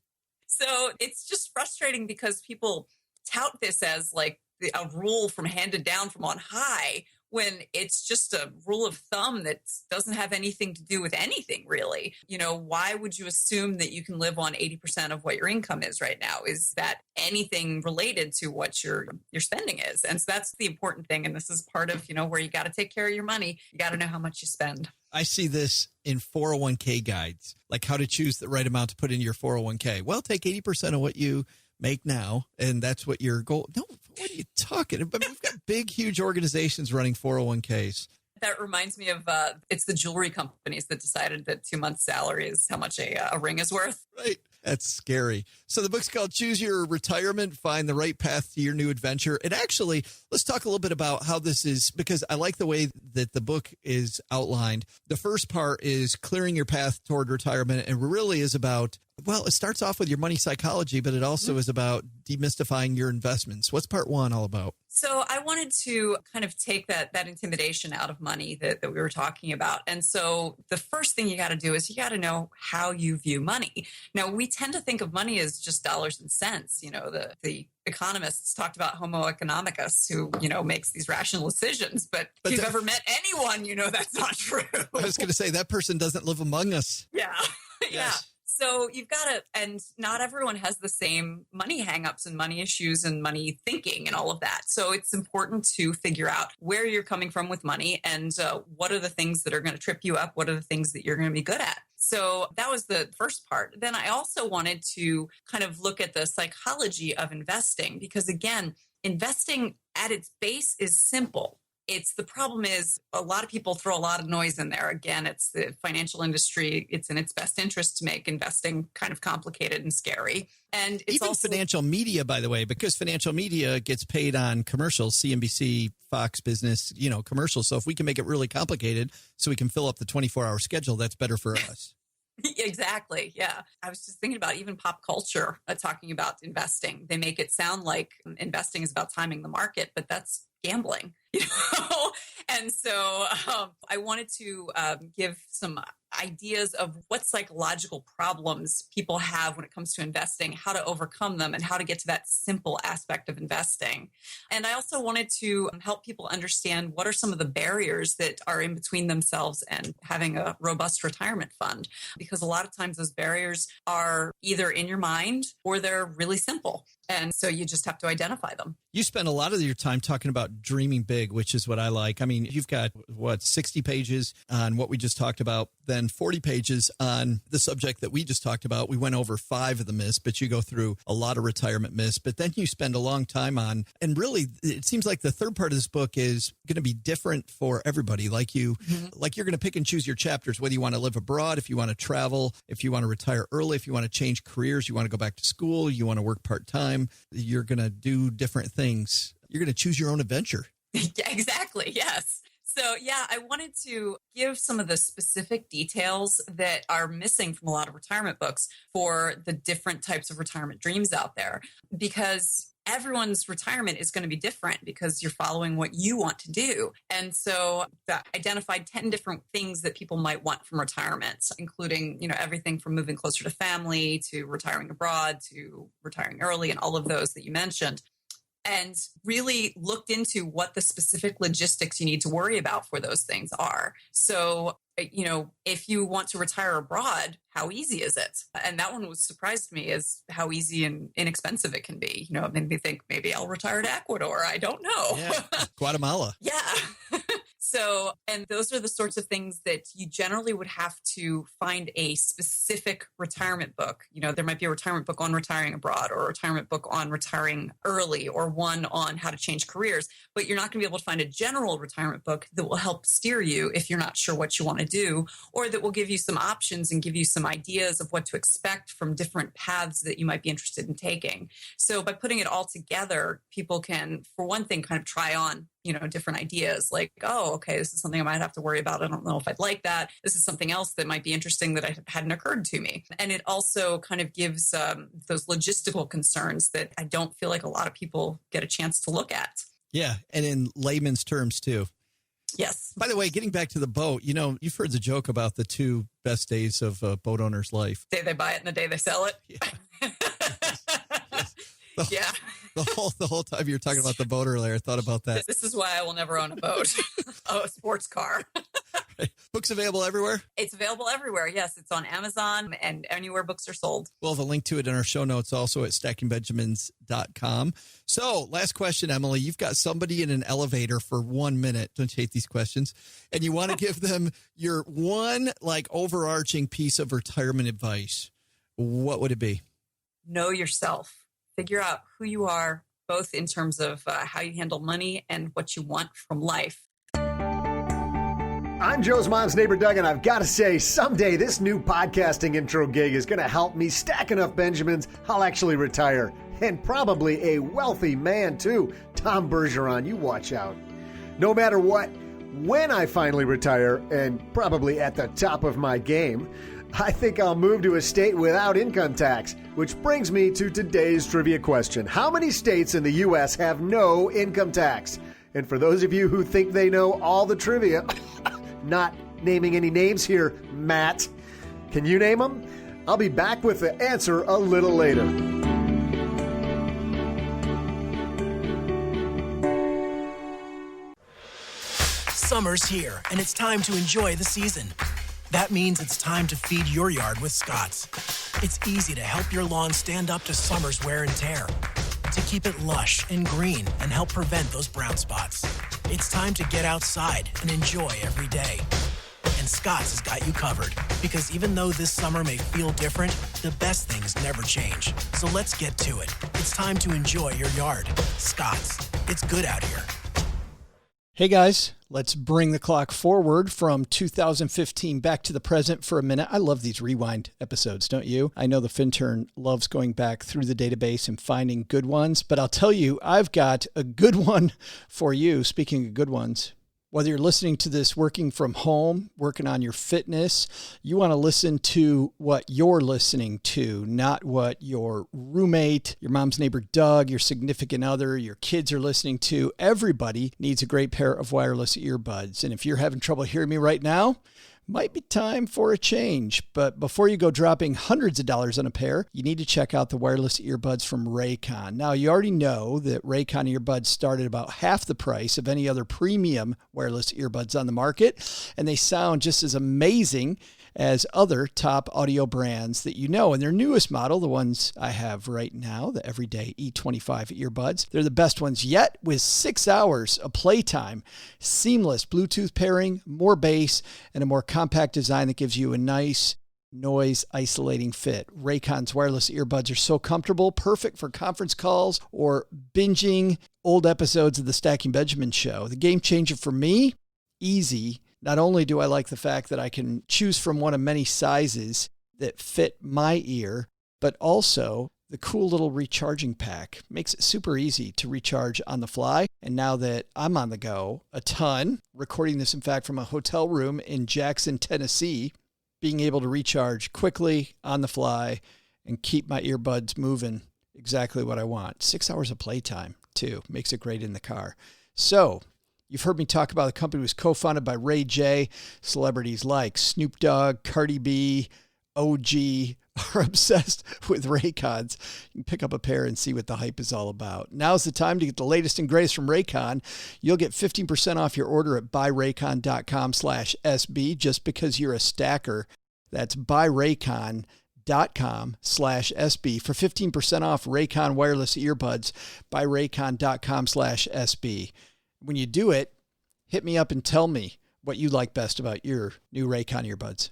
[SPEAKER 7] So it's just frustrating because people tout this as like a rule from handed down from on high, when it's just a rule of thumb that doesn't have anything to do with anything, really. Why would you assume that you can live on 80% of what your income is right now? Is that anything related to what your spending is? And so that's the important thing. And this is part of, where you got to take care of your money. You got to know how much you spend.
[SPEAKER 5] I see this in 401k guides, like how to choose the right amount to put in your 401k. Well, take 80% of what you make now, and that's what your goal. No, what are you talking about? We've got big, huge organizations running 401ks.
[SPEAKER 7] That reminds me of it's the jewelry companies that decided that 2 months' salary is how much a ring is worth.
[SPEAKER 5] Right. That's scary. So the book's called Choose Your Retirement, Find the Right Path to Your New Adventure. And actually, let's talk a little bit about how this is, because I like the way that the book is outlined. The first part is clearing your path toward retirement, and really is about, well, it starts off with your money psychology, but it also is about demystifying your investments. What's part 1 all about?
[SPEAKER 7] So I wanted to kind of take that intimidation out of money that we were talking about. And so the first thing you got to do is you got to know how you view money. Now, we tend to think of money as just dollars and cents. The economists talked about Homo economicus, who, makes these rational decisions. But if you've ever met anyone, that's not true.
[SPEAKER 5] I was going to say that person doesn't live among us.
[SPEAKER 7] Yeah.
[SPEAKER 5] Yes.
[SPEAKER 7] Yeah. So you've got to, and not everyone has the same money hangups and money issues and money thinking and all of that. So it's important to figure out where you're coming from with money and what are the things that are going to trip you up? What are the things that you're going to be good at? So that was the first part. Then I also wanted to kind of look at the psychology of investing, because again, investing at its base is simple. The problem is a lot of people throw a lot of noise in there. Again, it's the financial industry. It's in its best interest to make investing kind of complicated and scary. And it's
[SPEAKER 5] even
[SPEAKER 7] also
[SPEAKER 5] financial media, by the way, because financial media gets paid on commercials, CNBC, Fox Business, commercials. So if we can make it really complicated so we can fill up the 24-hour schedule, that's better for us.
[SPEAKER 7] Exactly. Yeah. I was just thinking about even pop culture talking about investing. They make it sound like investing is about timing the market, but that's gambling, And so I wanted to give some ideas of what psychological problems people have when it comes to investing, how to overcome them, and how to get to that simple aspect of investing. And I also wanted to help people understand what are some of the barriers that are in between themselves and having a robust retirement fund, because a lot of times those barriers are either in your mind or they're really simple. And so you just have to identify them.
[SPEAKER 5] You spend a lot of your time talking about dreaming big, which is what I like. I mean, you've got, 60 pages on what we just talked about, then 40 pages on the subject that we just talked about. We went over 5 of the myths, but you go through a lot of retirement myths. But then you spend a long time on, and really, it seems like the third part of this book is going to be different for everybody. Like you're going to pick and choose your chapters, whether you want to live abroad, if you want to travel, if you want to retire early, if you want to change careers, you want to go back to school, you want to work part-time. You're going to do different things. You're going to choose your own adventure.
[SPEAKER 7] Yeah, exactly. Yes. So, I wanted to give some of the specific details that are missing from a lot of retirement books for the different types of retirement dreams out there, because everyone's retirement is going to be different because you're following what you want to do. And so I identified 10 different things that people might want from retirement, including, everything from moving closer to family to retiring abroad to retiring early and all of those that you mentioned. And really looked into what the specific logistics you need to worry about for those things are. So, if you want to retire abroad, how easy is it? And that one was surprised me is how easy and inexpensive it can be. It made me think maybe I'll retire to Ecuador. I don't know.
[SPEAKER 5] Yeah. Guatemala.
[SPEAKER 7] Yeah. So, and those are the sorts of things that you generally would have to find a specific retirement book. There might be a retirement book on retiring abroad or a retirement book on retiring early or one on how to change careers, but you're not going to be able to find a general retirement book that will help steer you if you're not sure what you want to do, or that will give you some options and give you some ideas of what to expect from different paths that you might be interested in taking. So by putting it all together, people can, for one thing, kind of try on different ideas like, oh, okay, this is something I might have to worry about. I don't know if I'd like that. This is something else that might be interesting that hadn't occurred to me. And it also kind of gives those logistical concerns that I don't feel like a lot of people get a chance to look at.
[SPEAKER 5] Yeah. And in layman's terms too.
[SPEAKER 7] Yes.
[SPEAKER 5] By the way, getting back to the boat, you've heard the joke about the 2 best days of a boat owner's life.
[SPEAKER 7] The day they buy it and the day they sell it.
[SPEAKER 5] Yeah.
[SPEAKER 7] Yeah.
[SPEAKER 5] The whole time you were talking about the boat earlier, I thought about that.
[SPEAKER 7] This is why I will never own a boat. A sports car.
[SPEAKER 5] Right. Books available everywhere?
[SPEAKER 7] It's available everywhere. Yes, it's on Amazon and anywhere books are sold.
[SPEAKER 5] We'll have a link to it in our show notes also at stackingbenjamins.com. So last question, Emily. You've got somebody in an elevator for 1 minute. Don't you hate these questions? And you want to give them your one overarching piece of retirement advice. What would it be?
[SPEAKER 7] Know yourself. Figure out who you are, both in terms of how you handle money and what you want from life.
[SPEAKER 3] I'm Joe's mom's neighbor, Doug, and I've got to say, someday this new podcasting intro gig is going to help me stack enough Benjamins, I'll actually retire. And probably a wealthy man, too. Tom Bergeron, you watch out. No matter what, when I finally retire, and probably at the top of my game, I think I'll move to a state without income tax, which brings me to today's trivia question. How many states in the U.S. have no income tax? And for those of you who think they know all the trivia, not naming any names here, Matt, can you name them? I'll be back with the answer a little later.
[SPEAKER 9] Summer's here, and it's time to enjoy the season. That means it's time to feed your yard with Scott's. It's easy to help your lawn stand up to summer's wear and tear, to keep it lush and green and help prevent those brown spots. It's time to get outside and enjoy every day. And Scott's has got you covered, because even though this summer may feel different, the best things never change. So let's get to it. It's time to enjoy your yard. Scott's. It's good out here.
[SPEAKER 5] Hey guys, let's bring the clock forward from 2015 back to the present for a minute. I love these rewind episodes, don't you? I know the Fintern loves going back through the database and finding good ones, but I'll tell you, I've got a good one for you. Speaking of good ones, whether you're listening to this working from home, working on your fitness, you want to listen to what you're listening to, not what your roommate, your mom's neighbor Doug, your significant other, your kids are listening to. Everybody needs a great pair of wireless earbuds. And if you're having trouble hearing me right now, Might be time for a change, but before you go dropping hundreds of dollars on a pair, you need to check out the wireless earbuds from Raycon. Now, you already know that Raycon earbuds start at about half the price of any other premium wireless earbuds on the market, and they sound just as amazing as other top audio brands that you know. And their newest model, the ones I have right now, the Everyday E25 earbuds, they're the best ones yet, with 6 hours of playtime, seamless Bluetooth pairing, more bass, and a more compact design that gives you a nice noise isolating fit. Raycon's wireless earbuds are so comfortable, perfect for conference calls or binging old episodes of the Stacking Benjamin Show. The game changer for me, easy. Not only do I like the fact that I can choose from one of many sizes that fit my ear, but also the cool little recharging pack makes it super easy to recharge on the fly. And now that I'm on the go a ton, recording this in fact from a hotel room in Jackson, Tennessee, being able to recharge quickly on the fly and keep my earbuds moving exactly what I want. 6 hours of playtime too, makes it great in the car. So you've heard me talk about the company was co-founded by Ray J. Celebrities like Snoop Dogg, Cardi B, OG are obsessed with Raycons. You can pick up a pair and see what the hype is all about. Now's the time to get the latest and greatest from Raycon. You'll get 15% off your order at buyraycon.com/SB just because you're a stacker. That's buyraycon.com/SB for 15% off Raycon wireless earbuds. Buyraycon.com/SB. When you do it, hit me up and tell me what you like best about your new Raycon earbuds.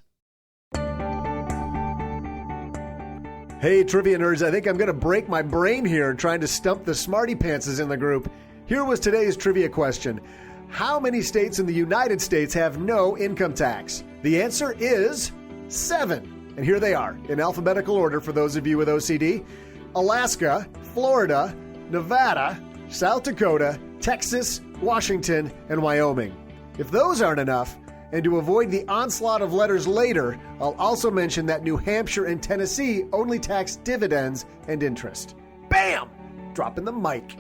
[SPEAKER 3] Hey, trivia nerds, I think I'm going to break my brain here trying to stump the smarty pantses in the group. Here was today's trivia question. How many states in the United States have no income tax? The answer is 7. And here they are, in alphabetical order for those of you with OCD. Alaska, Florida, Nevada, South Dakota, Texas, Washington, and Wyoming. If those aren't enough, and to avoid the onslaught of letters later, I'll also mention that New Hampshire and Tennessee only tax dividends and interest. Bam! Dropping the mic.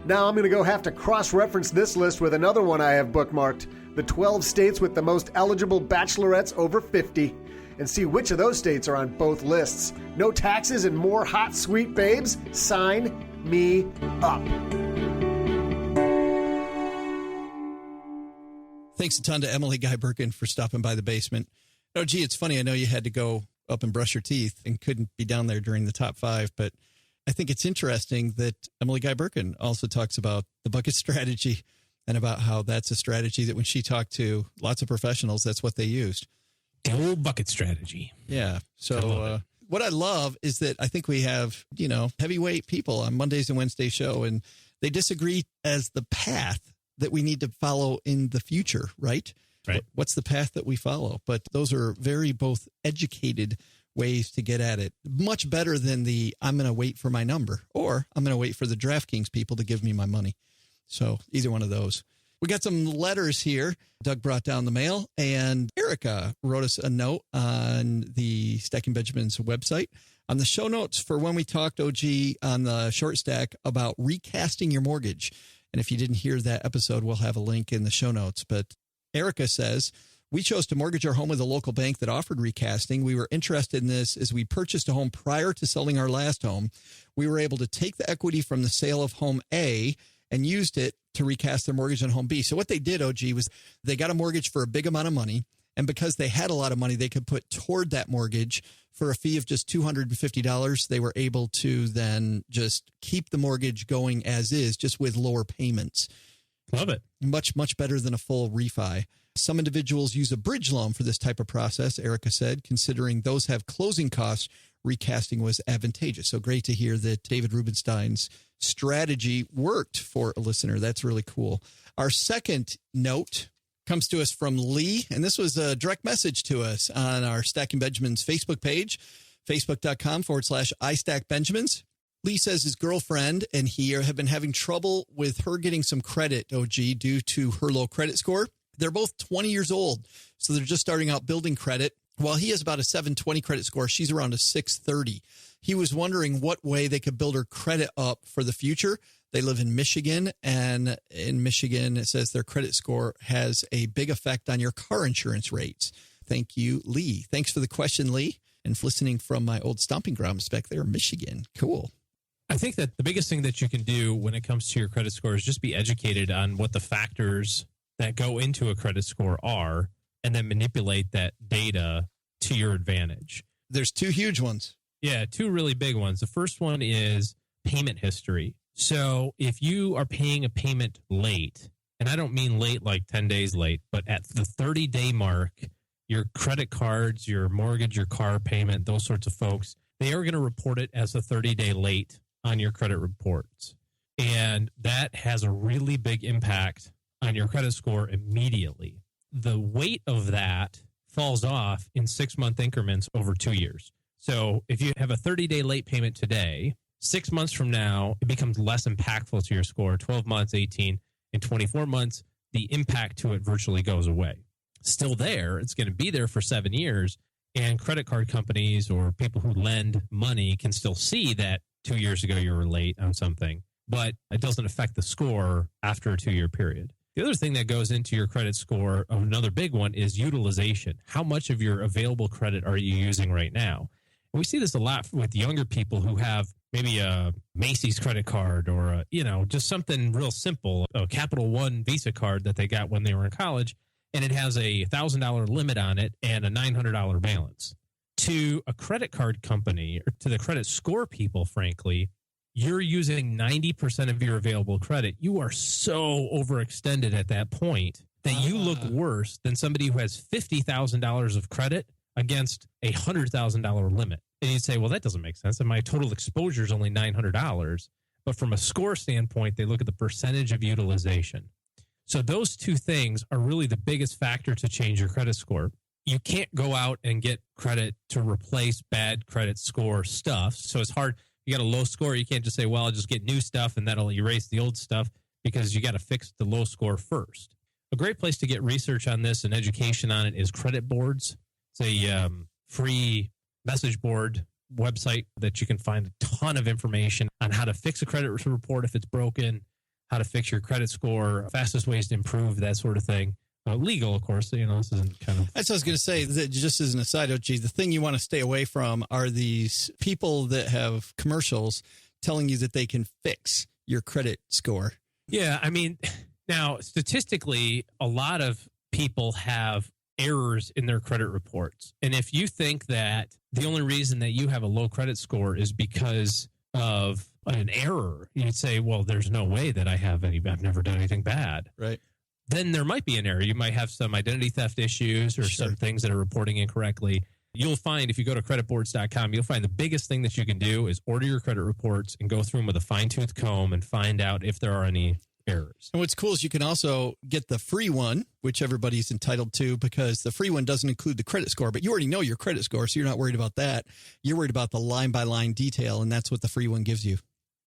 [SPEAKER 3] Now I'm going to go have to cross-reference this list with another one I have bookmarked, the 12 states with the most eligible bachelorettes over 50, and see which of those states are on both lists. No taxes and more hot, sweet babes? Sign me up.
[SPEAKER 5] Thanks a ton to Emily Guy Birken for stopping by the basement. Oh, gee, it's funny. I know you had to go up and brush your teeth and couldn't be down there during the top 5, but I think it's interesting that Emily Guy Birken also talks about the bucket strategy and about how that's a strategy that when she talked to lots of professionals, that's what they used.
[SPEAKER 4] The old bucket strategy.
[SPEAKER 5] Yeah. So what I love is that I think we have, heavyweight people on Mondays and Wednesdays show, and they disagree as the path that we need to follow in the future, right?
[SPEAKER 4] Right.
[SPEAKER 5] What's the path that we follow? But those are very both educated ways to get at it. Much better than the I'm going to wait for my number or I'm going to wait for the DraftKings people to give me my money. So either one of those. We got some letters here. Doug brought down the mail, and Erica wrote us a note on the Stacking Benjamin's website. On the show notes for when we talked, OG, on the short stack about recasting your mortgage. And if you didn't hear that episode, we'll have a link in the show notes. But Erica says, we chose to mortgage our home with a local bank that offered recasting. We were interested in this as we purchased a home prior to selling our last home. We were able to take the equity from the sale of home A and used it to recast their mortgage on home B. So what they did, OG, was they got a mortgage for a big amount of money. And because they had a lot of money they could put toward that mortgage for a fee of just $250, they were able to then just keep the mortgage going as is, just with lower payments.
[SPEAKER 4] Love it.
[SPEAKER 5] Much, much better than a full refi. Some individuals use a bridge loan for this type of process, Erica said, considering those have closing costs. Recasting was advantageous. So great to hear that David Rubenstein's strategy worked for a listener. That's really cool. Our second note comes to us from Lee, and this was a direct message to us on our Stacking Benjamins Facebook page, facebook.com/iStackBenjamins. Lee says his girlfriend and he have been having trouble with her getting some credit, OG, due to her low credit score. They're both 20 years old, so they're just starting out building credit. While he has about a 720 credit score, she's around a 630. He was wondering what way they could build her credit up for the future. They live in Michigan, and in Michigan, it says their credit score has a big effect on your car insurance rates. Thank you, Lee. Thanks for the question, Lee, and for listening from my old stomping grounds back there in Michigan. Cool.
[SPEAKER 4] I think that the biggest thing that you can do when it comes to your credit score is just be educated on what the factors that go into a credit score are, and then manipulate that data to your advantage.
[SPEAKER 5] There's two huge ones.
[SPEAKER 4] Yeah, two really big ones. The first one is payment history. So if you are paying a payment late, and I don't mean late like 10 days late, but at the 30-day mark, your credit cards, your mortgage, your car payment, those sorts of folks, they are going to report it as a 30-day late on your credit reports. And that has a really big impact on your credit score immediately. The weight of that falls off in 6-month increments over 2 years. So if you have a 30-day late payment today, 6 months from now, it becomes less impactful to your score. 12 months, 18, and 24 months, the impact to it virtually goes away. Still there, it's going to be there for 7 years, and credit card companies or people who lend money can still see that 2 years ago you were late on something, but it doesn't affect the score after a 2-year period. The other thing that goes into your credit score, another big one, is utilization. How much of your available credit are you using right now? And we see this a lot with younger people who have maybe a Macy's credit card or, just something real simple, a Capital One Visa card that they got when they were in college, and it has a $1,000 limit on it and a $900 balance. To a credit card company or to the credit score people, frankly, you're using 90% of your available credit. You are so overextended at that point that you look worse than somebody who has $50,000 of credit against a $100,000 limit. And you'd say, well, that doesn't make sense. And my total exposure is only $900. But from a score standpoint, they look at the percentage of utilization. So those two things are really the biggest factor to change your credit score. You can't go out and get credit to replace bad credit score stuff. So it's hard. You got a low score. You can't just say, well, I'll just get new stuff and that'll erase the old stuff, because you got to fix the low score first. A great place to get research on this and education on it is credit boards. It's a free message board website that you can find a ton of information on how to fix a credit report if it's broken, how to fix your credit score, fastest ways to improve, that sort of thing. Legal, of course. This isn't kind of...
[SPEAKER 5] That's what I was going to say. That just as an aside, OG, the thing you want to stay away from are these people that have commercials telling you that they can fix your credit score.
[SPEAKER 4] Yeah, now, statistically, a lot of people have errors in their credit reports. And if you think that the only reason that you have a low credit score is because of an error, you'd say, well, there's no way that I've never done anything bad.
[SPEAKER 5] Right.
[SPEAKER 4] Then there might be an error. You might have some identity theft issues or some things that are reporting incorrectly. You'll find, if you go to creditboards.com, you'll find the biggest thing that you can do is order your credit reports and go through them with a fine-tooth comb and find out if there are any errors.
[SPEAKER 5] And what's cool is you can also get the free one, which everybody's entitled to, because the free one doesn't include the credit score, but you already know your credit score, so you're not worried about that. You're worried about the line-by-line detail, and that's what the free one gives you.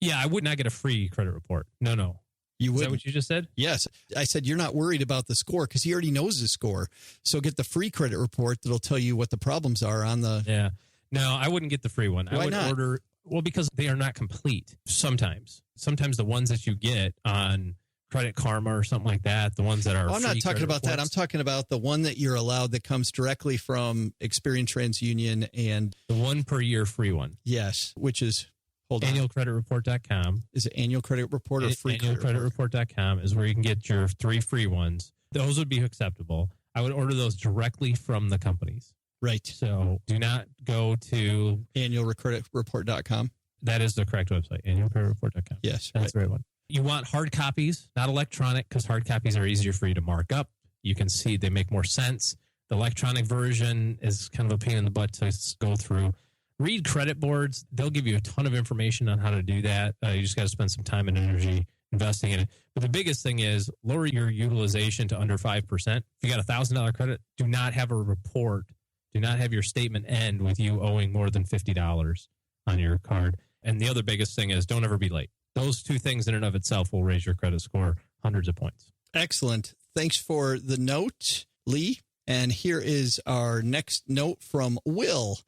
[SPEAKER 4] Yeah, I would not get a free credit report. No.
[SPEAKER 5] You would.
[SPEAKER 4] Is that what you just said?
[SPEAKER 5] Yes. I said you're not worried about the score because he already knows the score. So get the free credit report that'll tell you what the problems are on the...
[SPEAKER 4] Yeah. No, I wouldn't get the free one.
[SPEAKER 5] Why
[SPEAKER 4] I would
[SPEAKER 5] not?
[SPEAKER 4] order... Well, because they are not complete sometimes. Sometimes the ones that you get on Credit Karma or something like that, the ones that are...
[SPEAKER 5] I'm not talking about that. I'm talking about the one that you're allowed that comes directly from Experian TransUnion and...
[SPEAKER 4] The one per year free one.
[SPEAKER 5] Yes, which is... Hold on.
[SPEAKER 4] Annualcreditreport.com.
[SPEAKER 5] Is it annual credit report or free credit report?
[SPEAKER 4] Annualcreditreport.com is where you can get your 3 free ones. Those would be acceptable. I would order those directly from the companies.
[SPEAKER 5] Right.
[SPEAKER 4] So do not go to
[SPEAKER 5] annualcreditreport.com.
[SPEAKER 4] That is the correct website, annualcreditreport.com.
[SPEAKER 5] Yes.
[SPEAKER 4] That's the right one. You want hard copies, not electronic, because hard copies are easier for you to mark up. You can see they make more sense. The electronic version is kind of a pain in the butt to go through. Read credit boards. They'll give you a ton of information on how to do that. You just got to spend some time and energy investing in it. But the biggest thing is lower your utilization to under 5%. If you got $1,000 credit, do not have a report. Do not have your statement end with you owing more than $50 on your card. And the other biggest thing is don't ever be late. Those two things in and of itself will raise your credit score hundreds of points.
[SPEAKER 5] Excellent. Thanks for the note, Lee. And here is our next note from Will.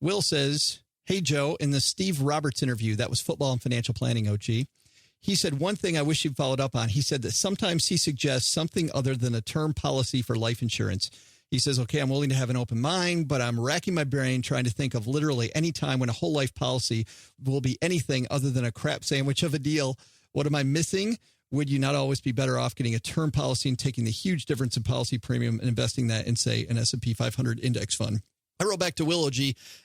[SPEAKER 5] Will says, hey, Joe, in the Steve Roberts interview, that was football and financial planning, OG, he said one thing I wish you'd followed up on. He said that sometimes he suggests something other than a term policy for life insurance. He says, okay, I'm willing to have an open mind, but I'm racking my brain trying to think of literally any time when a whole life policy will be anything other than a crap sandwich of a deal. What am I missing? Would you not always be better off getting a term policy and taking the huge difference in policy premium and investing that in, say, an S&P 500 index fund? I wrote back to Will OG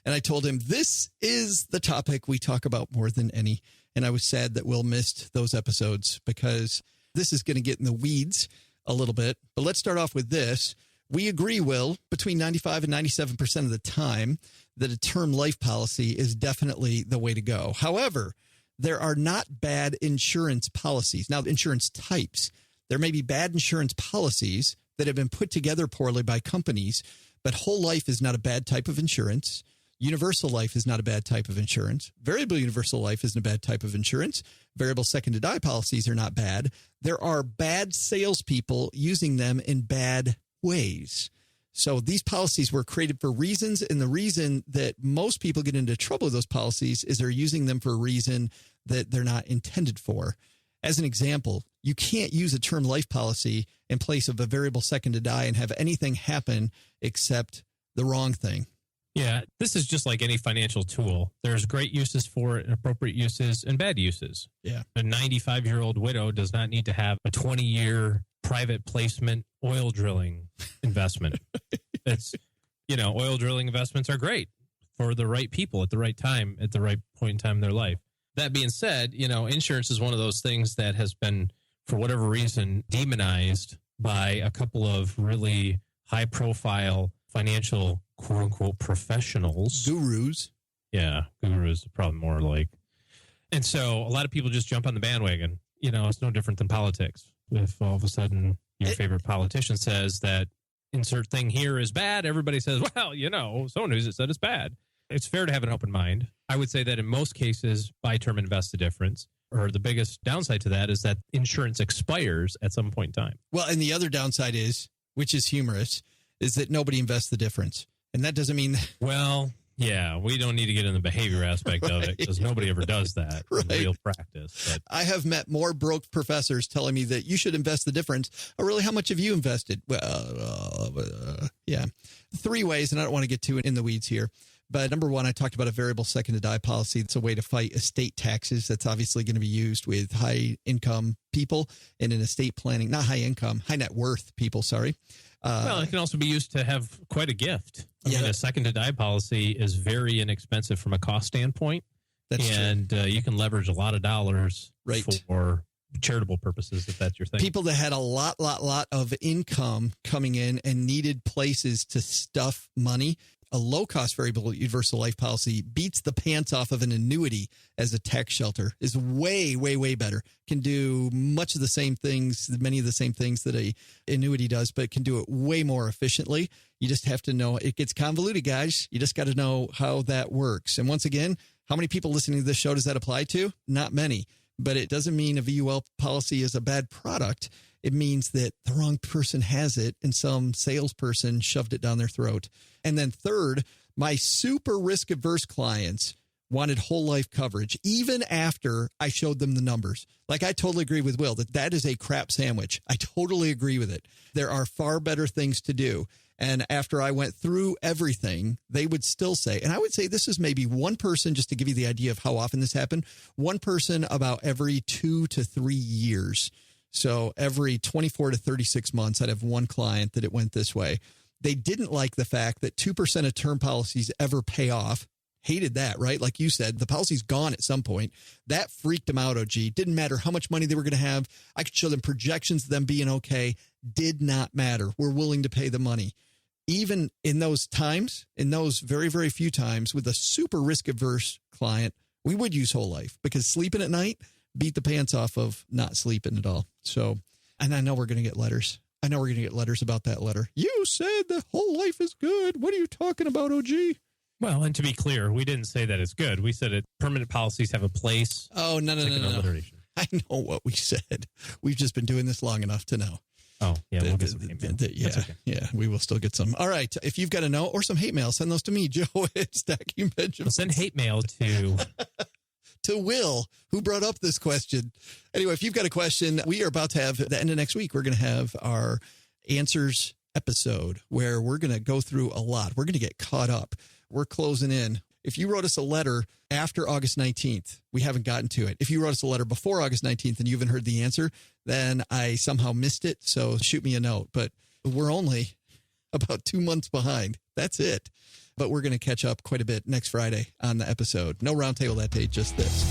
[SPEAKER 5] and I told him this is the topic we talk about more than any. And I was sad that Will missed those episodes because this is going to get in the weeds a little bit. But let's start off with this. We agree, Will, between 95 and 97% of the time that a term life policy is definitely the way to go. However, there are not bad insurance policies. Now, insurance types. There may be bad insurance policies that have been put together poorly by companies, but whole life is not a bad type of insurance. Universal life is not a bad type of insurance. Variable universal life isn't a bad type of insurance. Variable second to die policies are not bad. There are bad salespeople using them in bad ways. So these policies were created for reasons, and the reason that most people get into trouble with those policies is they're using them for a reason that they're not intended for. As an example, you can't use a term life policy in place of a variable second to die and have anything happen except the wrong thing.
[SPEAKER 4] Yeah, this is just like any financial tool. There's great uses for it, appropriate uses, and bad uses.
[SPEAKER 5] Yeah.
[SPEAKER 4] A 95-year-old widow does not need to have a 20-year private placement oil drilling investment. It's, oil drilling investments are great for the right people at the right time, at the right point in time in their life. That being said, insurance is one of those things that has been, for whatever reason, demonized by a couple of really high-profile financial, quote-unquote, professionals.
[SPEAKER 5] Gurus.
[SPEAKER 4] Yeah, gurus, probably more like. And so a lot of people just jump on the bandwagon. It's no different than politics. If all of a sudden your favorite politician says that insert thing here is bad, everybody says, well, someone who's said it's bad. It's fair to have an open mind. I would say that in most cases, buy term, invest the difference. Or the biggest downside to that is that insurance expires at some point in time.
[SPEAKER 5] Well, and the other downside is, which is humorous, is that nobody invests the difference. And that doesn't mean...
[SPEAKER 4] Well, yeah, we don't need to get in the behavior aspect of it because nobody ever does that in real practice. But
[SPEAKER 5] I have met more broke professors telling me that you should invest the difference. Oh, really? How much have you invested? Well, yeah. 3 ways, and I don't want to get too in the weeds here. But number one, I talked about a variable second to die policy. It's a way to fight estate taxes. That's obviously going to be used with high income people and in estate planning, not high income, high net worth people, sorry.
[SPEAKER 4] Well, it can also be used to have quite a gift. I mean, a second to die policy is very inexpensive from a cost standpoint.
[SPEAKER 5] That's
[SPEAKER 4] and you can leverage a lot of dollars for charitable purposes if that's your thing.
[SPEAKER 5] People that had a lot of income coming in and needed places to stuff money. A low-cost variable universal life policy beats the pants off of an annuity as a tax shelter, is way, way, way better. Can do much of the same things, many of the same things that a annuity does, but can do it way more efficiently. You just have to know. It gets convoluted, guys. You just got to know how that works. And once again, how many people listening to this show does that apply to? Not many. But it doesn't mean a VUL policy is a bad product. It means that the wrong person has it and some salesperson shoved it down their throat. And then third, my super risk averse clients wanted whole life coverage, even after I showed them the numbers. Like, I totally agree with Will that is a crap sandwich. I totally agree with it. There are far better things to do. And after I went through everything, they would still say, and I would say this is maybe one person, just to give you the idea of how often this happened, one person about every 2 to 3 years. So every 24 to 36 months, I'd have one client that it went this way. They didn't like the fact that 2% of term policies ever pay off. Hated that, right? Like you said, the policy's gone at some point. That freaked them out, OG. Didn't matter how much money they were going to have. I could show them projections of them being okay. Did not matter. We're willing to pay the money. Even in those times, in those very, very few times with a super risk-averse client, we would use whole life because sleeping at night beat the pants off of not sleeping at all. So, and I know we're going to get letters. I know we're going to get letters about that letter. You said the whole life is good. What are you talking about, OG?
[SPEAKER 4] Well, and to be clear, we didn't say that it's good. We said that permanent policies have a place.
[SPEAKER 5] Oh, no. I know what we said. We've just been doing this long enough to know.
[SPEAKER 4] Oh, yeah, we'll get some hate mail.
[SPEAKER 5] Yeah, we will still get some. All right. If you've got a note or some hate mail, send those to me, Joe at Stacking Benjamin.
[SPEAKER 4] Send hate mail to...
[SPEAKER 5] to Will, who brought up this question. Anyway, if you've got a question, we are about to have, at the end of next week, we're going to have our answers episode where we're going to go through a lot. We're going to get caught up. We're closing in. If you wrote us a letter after August 19th, we haven't gotten to it. If you wrote us a letter before August 19th and you haven't heard the answer, then I somehow missed it. So shoot me a note. But we're only about 2 months behind. That's it. But we're going to catch up quite a bit next Friday on the episode. No roundtable that day, just this.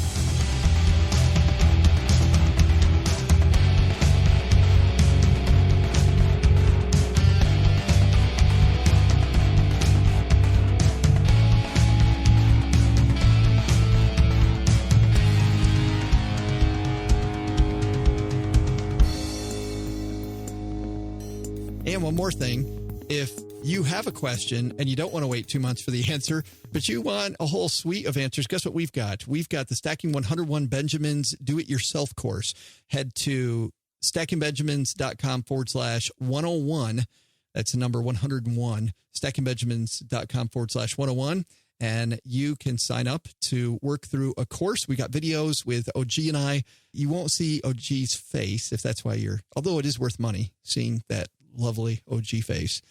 [SPEAKER 5] And one more thing, if you have a question and you don't want to wait 2 months for the answer, but you want a whole suite of answers, guess what we've got? We've got the Stacking 101 Benjamins Do-It-Yourself course. Head to stackingbenjamins.com/101. That's the number 101, stackingbenjamins.com/101. And you can sign up to work through a course. We got videos with OG and I. You won't see OG's face if that's why although it is worth money seeing that lovely OG face.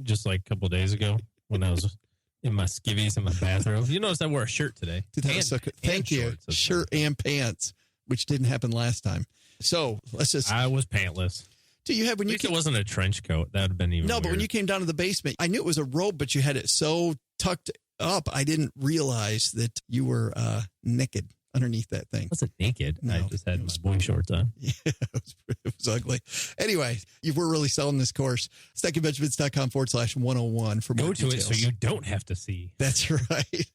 [SPEAKER 4] Just like a couple of days ago when I was in my skivvies in my bathrobe. You notice I wore a shirt today.
[SPEAKER 5] Thank you. Shirt and pants, which didn't happen last time. So I was pantless. Do you have
[SPEAKER 4] it wasn't a trench coat? That would have been even weird.
[SPEAKER 5] But when you came down to the basement, I knew it was a robe, but you had it so tucked up, I didn't realize that you were naked underneath that thing.
[SPEAKER 4] I wasn't naked.
[SPEAKER 5] No,
[SPEAKER 4] I just had my boy shorts on.
[SPEAKER 5] Yeah, it was ugly. Anyway, we're really selling this course. stackingbenjamins.com/101 for more
[SPEAKER 4] Go to
[SPEAKER 5] details.
[SPEAKER 4] it so you don't have to see.
[SPEAKER 5] That's right.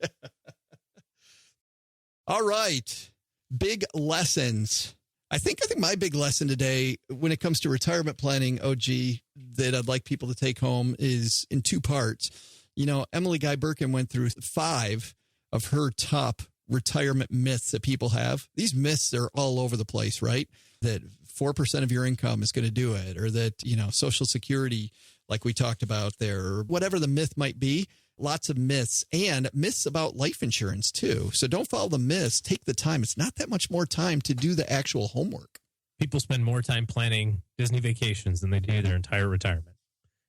[SPEAKER 5] All right. Big lessons. I think my big lesson today when it comes to retirement planning, OG, that I'd like people to take home is in two parts. You know, Emily Guy Birken went through 5 of her top retirement myths that people have. These myths are all over the place, right? That 4% of your income is going to do it, or that, Social Security, like we talked about there, or whatever the myth might be. Lots of myths, and myths about life insurance too. So don't follow the myths. Take the time. It's not that much more time to do the actual homework.
[SPEAKER 4] People spend more time planning Disney vacations than they do their entire retirement.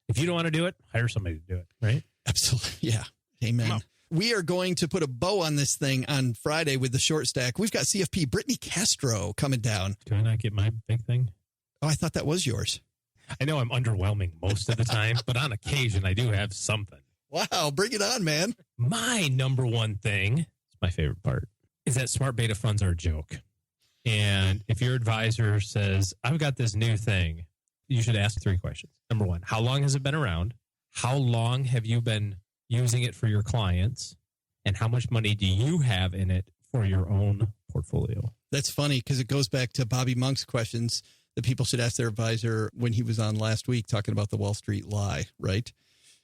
[SPEAKER 4] If you don't want to do it, hire somebody to do it, right?
[SPEAKER 5] Absolutely. Yeah. Amen. We are going to put a bow on this thing on Friday with the short stack. We've got CFP Brittany Castro coming down.
[SPEAKER 4] Can I not get my big thing?
[SPEAKER 5] Oh, I thought that was yours.
[SPEAKER 4] I know I'm underwhelming most of the time, but on occasion I do have something.
[SPEAKER 5] Wow. Bring it on, man.
[SPEAKER 4] My number one thing, it's my favorite part, is that smart beta funds are a joke. And if your advisor says, I've got this new thing, you should ask 3 questions. Number 1, how long has it been around? How long have you been using it for your clients? And how much money do you have in it for your own portfolio?
[SPEAKER 5] That's funny because it goes back to Bobby Monk's questions that people should ask their advisor when he was on last week talking about the Wall Street lie, right?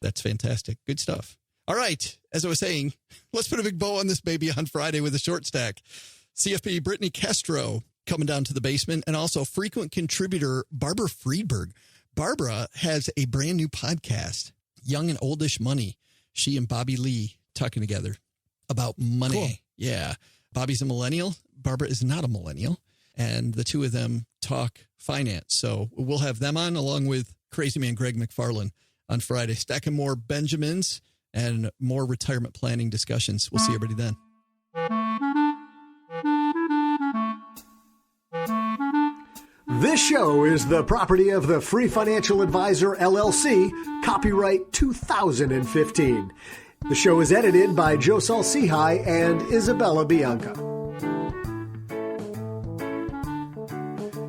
[SPEAKER 5] That's fantastic. Good stuff. All right. As I was saying, let's put a big bow on this baby on Friday with a short stack. CFP Brittany Castro coming down to the basement, and also frequent contributor Barbara Friedberg. Barbara has a brand new podcast, Young and Oldish Money. She and Bobby Lee talking together about money. Cool. Yeah. Bobby's a millennial. Barbara is not a millennial. And the two of them talk finance. So we'll have them on along with crazy man Greg McFarland on Friday. Stacking more Benjamins and more retirement planning discussions. We'll see everybody then.
[SPEAKER 3] This show is the property of the Free Financial Advisor, LLC, copyright 2015. The show is edited by Joe Salsihai and Isabella Bianca.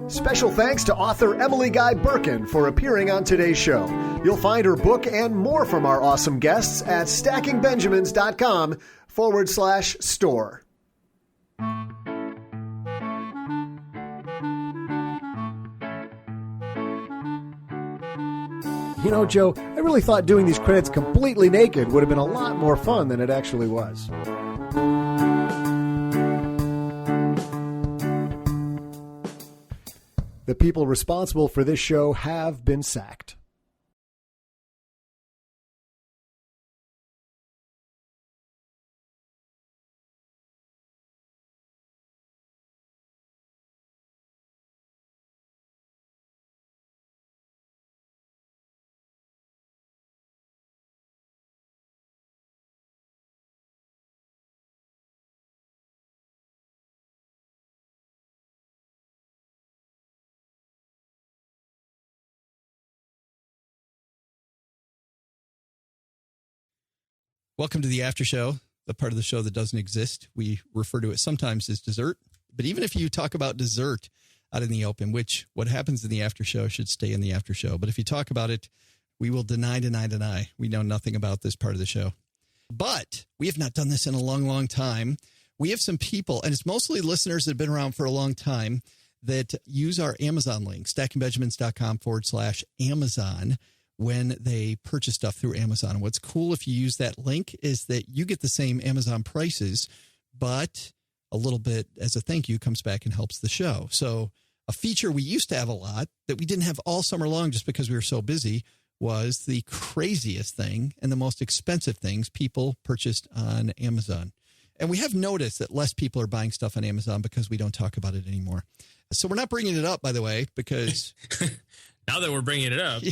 [SPEAKER 3] Special thanks to author Emily Guy Birken for appearing on today's show. You'll find her book and more from our awesome guests at stackingbenjamins.com/store. You know, Joe, I really thought doing these credits completely naked would have been a lot more fun than it actually was. The people responsible for this show have been sacked.
[SPEAKER 5] Welcome to the after show, the part of the show that doesn't exist. We refer to it sometimes as dessert. But even if you talk about dessert out in the open, which what happens in the after show should stay in the after show. But if you talk about it, we will deny. We know nothing about this part of the show. But we have not done this in a long, long time. We have some people, and it's mostly listeners that have been around for a long time, that use our Amazon link, stackingbenjamins.com/Amazon, when they purchase stuff through Amazon. And what's cool if you use that link is that you get the same Amazon prices, but a little bit as a thank you comes back and helps the show. So a feature we used to have a lot that we didn't have all summer long just because we were so busy was the craziest thing and the most expensive things people purchased on Amazon. And we have noticed that less people are buying stuff on Amazon because we don't talk about it anymore. So we're not bringing it up, by the way, because...
[SPEAKER 4] Now that we're bringing it up.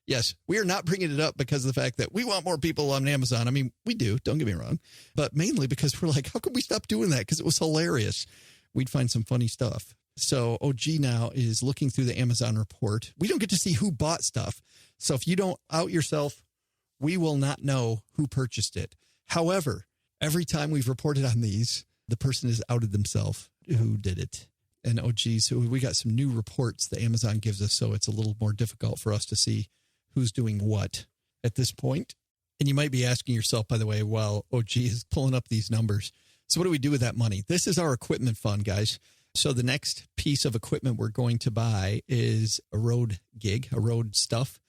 [SPEAKER 5] Yes. We are not bringing it up because of the fact that we want more people on Amazon. I mean, we do, don't get me wrong. But mainly because we're like, how can we stop doing that? Because it was hilarious. We'd find some funny stuff. So OG now is looking through the Amazon report. We don't get to see who bought stuff. So if you don't out yourself, we will not know who purchased it. However, every time we've reported on these, the person has outed themselves who did it. And so we got some new reports that Amazon gives us, so it's a little more difficult for us to see who's doing what at this point. And you might be asking yourself, by the way, while OG is pulling up these numbers, so what do we do with that money? This is our equipment fund, guys. So the next piece of equipment we're going to buy is a road gig, a road stuff,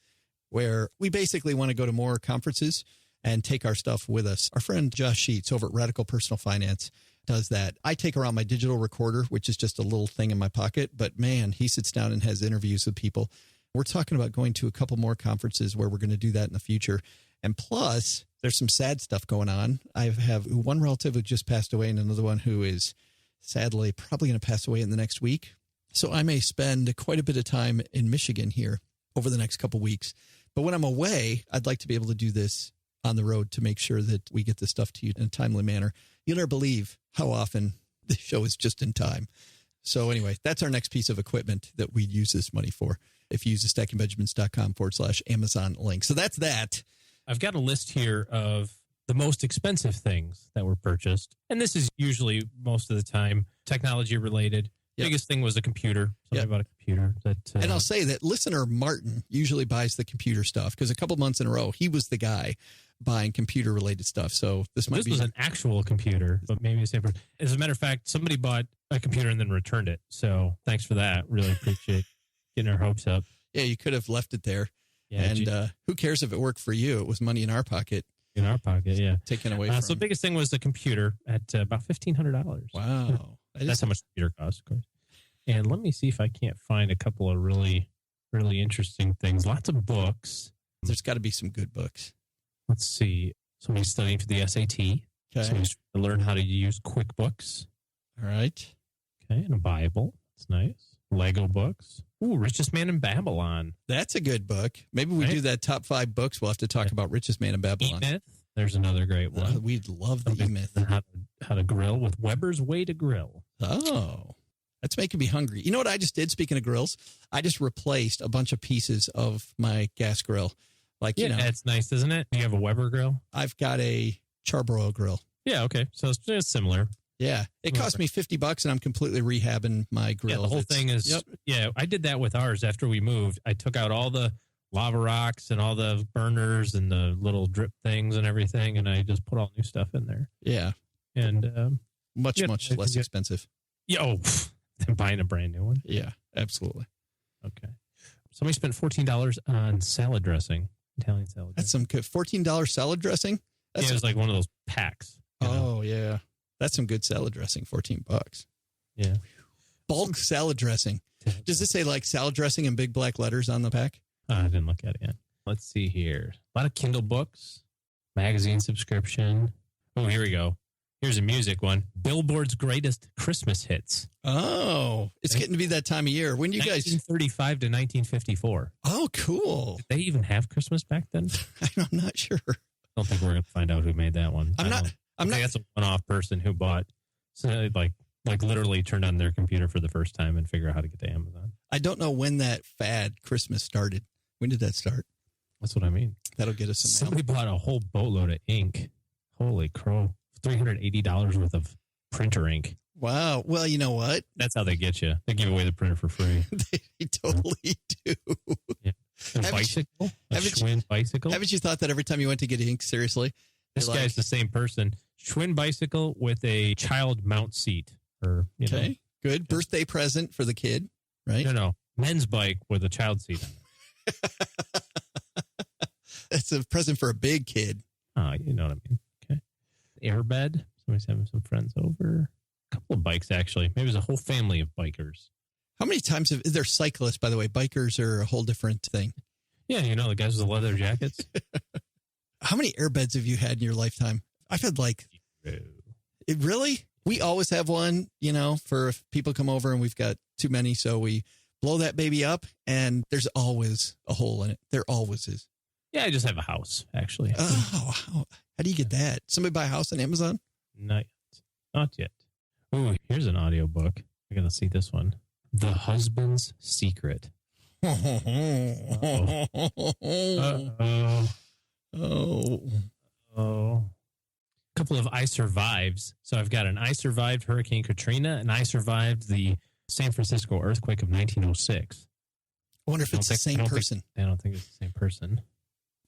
[SPEAKER 5] where we basically want to go to more conferences and take our stuff with us. Our friend Josh Sheets over at Radical Personal Finance does that. I take around my digital recorder, which is just a little thing in my pocket, but man, he sits down and has interviews with people. We're talking about going to a couple more conferences where we're going to do that in the future. And plus, there's some sad stuff going on. I have one relative who just passed away and another one who is sadly probably going to pass away in the next week. So I may spend quite a bit of time in Michigan here over the next couple weeks. But when I'm away, I'd like to be able to do this on the road to make sure that we get this stuff to you in a timely manner. You'll never believe how often the show is just in time. So anyway, that's our next piece of equipment that we'd use this money for if you use the stackingbenjamins.com/Amazon link. So that's that.
[SPEAKER 4] I've got a list here of the most expensive things that were purchased. And this is usually most of the time technology related.
[SPEAKER 5] Yep.
[SPEAKER 4] Biggest thing was a computer. Something about a computer.
[SPEAKER 5] And I'll say that listener Martin usually buys the computer stuff because a couple months in a row, he was the guy buying computer related stuff. So this
[SPEAKER 4] was an actual computer, but maybe the same person. As a matter of fact, somebody bought a computer and then returned it. So thanks for that. Really appreciate getting our hopes up.
[SPEAKER 5] Yeah, you could have left it there.
[SPEAKER 4] Yeah,
[SPEAKER 5] and who cares if it worked for you? It was money in our pocket.
[SPEAKER 4] In our pocket, yeah.
[SPEAKER 5] Taken away from.
[SPEAKER 4] So the biggest thing was the computer at about $1,500.
[SPEAKER 5] Wow.
[SPEAKER 4] That's how much the computer costs, of course. And let me see if I can't find a couple of really, really interesting things. Lots of books.
[SPEAKER 5] There's got to be some good books.
[SPEAKER 4] Let's see. Somebody's studying for the SAT.
[SPEAKER 5] Okay.
[SPEAKER 4] Somebody's trying to learn how to use QuickBooks.
[SPEAKER 5] All right.
[SPEAKER 4] Okay. And a Bible. That's nice. Lego books. Ooh, Richest Man in Babylon.
[SPEAKER 5] That's a good book. Maybe we do that top 5 books. We'll have to talk about Richest Man in Babylon.
[SPEAKER 4] E-Myth. There's another great one.
[SPEAKER 5] We'd love the E-Myth.
[SPEAKER 4] How to grill with Weber's Way to Grill.
[SPEAKER 5] Oh, that's making me hungry. You know what I just did? Speaking of grills, I just replaced a bunch of pieces of my gas grill. Like, you know,
[SPEAKER 4] that's nice, isn't it? You have a Weber grill?
[SPEAKER 5] I've got a charbroil grill.
[SPEAKER 4] Yeah, okay. So it's similar.
[SPEAKER 5] Yeah. It cost me $50 and I'm completely rehabbing my grill.
[SPEAKER 4] Yeah, the whole thing is, yeah, I did that with ours after we moved. I took out all the lava rocks and all the burners and the little drip things and everything, and I just put all new stuff in there.
[SPEAKER 5] Yeah.
[SPEAKER 4] And
[SPEAKER 5] much less expensive.
[SPEAKER 4] Yeah, than buying a brand new one.
[SPEAKER 5] Yeah, absolutely.
[SPEAKER 4] Okay. Somebody spent $14 on salad dressing, Italian salad dressing.
[SPEAKER 5] That's some good $14 salad dressing?
[SPEAKER 4] It was like one of those packs.
[SPEAKER 5] Oh, yeah. That's some good salad dressing, $14.
[SPEAKER 4] Yeah.
[SPEAKER 5] Bulk salad dressing. Does it say like salad dressing in big black letters on the pack?
[SPEAKER 4] I didn't look at it yet. Let's see here. A lot of Kindle books, magazine subscription. Oh, here we go. Here's a music one. Billboard's greatest Christmas hits.
[SPEAKER 5] Oh, it's getting to be that time of year. When you guys
[SPEAKER 4] 1935 to 1954.
[SPEAKER 5] Oh, cool.
[SPEAKER 4] Did they even have Christmas back then?
[SPEAKER 5] I'm not sure.
[SPEAKER 4] I don't think we're going to find out who made that one.
[SPEAKER 5] I'm not.
[SPEAKER 4] That's a one-off person who bought, so like literally turned on their computer for the first time and figure out how to get to Amazon.
[SPEAKER 5] I don't know when that fad Christmas started. When did that start?
[SPEAKER 4] That's what I mean.
[SPEAKER 5] That'll get us some.
[SPEAKER 4] Somebody bought a whole boatload of ink. Holy crow. $380 worth of printer ink.
[SPEAKER 5] Wow. Well, you know what?
[SPEAKER 4] That's how they get you. They give away the printer for free.
[SPEAKER 5] They totally do.
[SPEAKER 4] Yeah. A bicycle? A Schwinn bicycle?
[SPEAKER 5] Haven't you thought that every time you went to get ink? Seriously?
[SPEAKER 4] This guy's the same person. Schwinn bicycle with a child mount seat. Or,
[SPEAKER 5] okay. Good. Birthday present for the kid, right?
[SPEAKER 4] No. Men's bike with a child seat on it.
[SPEAKER 5] It's a present for a big kid.
[SPEAKER 4] Oh, you know what I mean. Okay. Airbed. Somebody's having some friends over. A couple of bikes, actually. Maybe there's a whole family of bikers.
[SPEAKER 5] How many times they're cyclists, by the way? Bikers are a whole different thing.
[SPEAKER 4] Yeah, the guys with the leather jackets.
[SPEAKER 5] How many airbeds have you had in your lifetime? I've had it really? We always have one, for if people come over and we've got too many. So we blow that baby up and there's always a hole in it. There always is.
[SPEAKER 4] Yeah, I just have a house, actually.
[SPEAKER 5] Oh, how do you get that? Somebody buy a house on Amazon?
[SPEAKER 4] Not yet. Ooh, here's an audiobook. I got to see this one. The Husband's Secret. Uh-oh. Oh. A couple of I Survives. So I've got an I Survived Hurricane Katrina and I Survived the San Francisco earthquake of 1906.
[SPEAKER 5] I wonder if it's the same person.
[SPEAKER 4] I don't think it's the same person.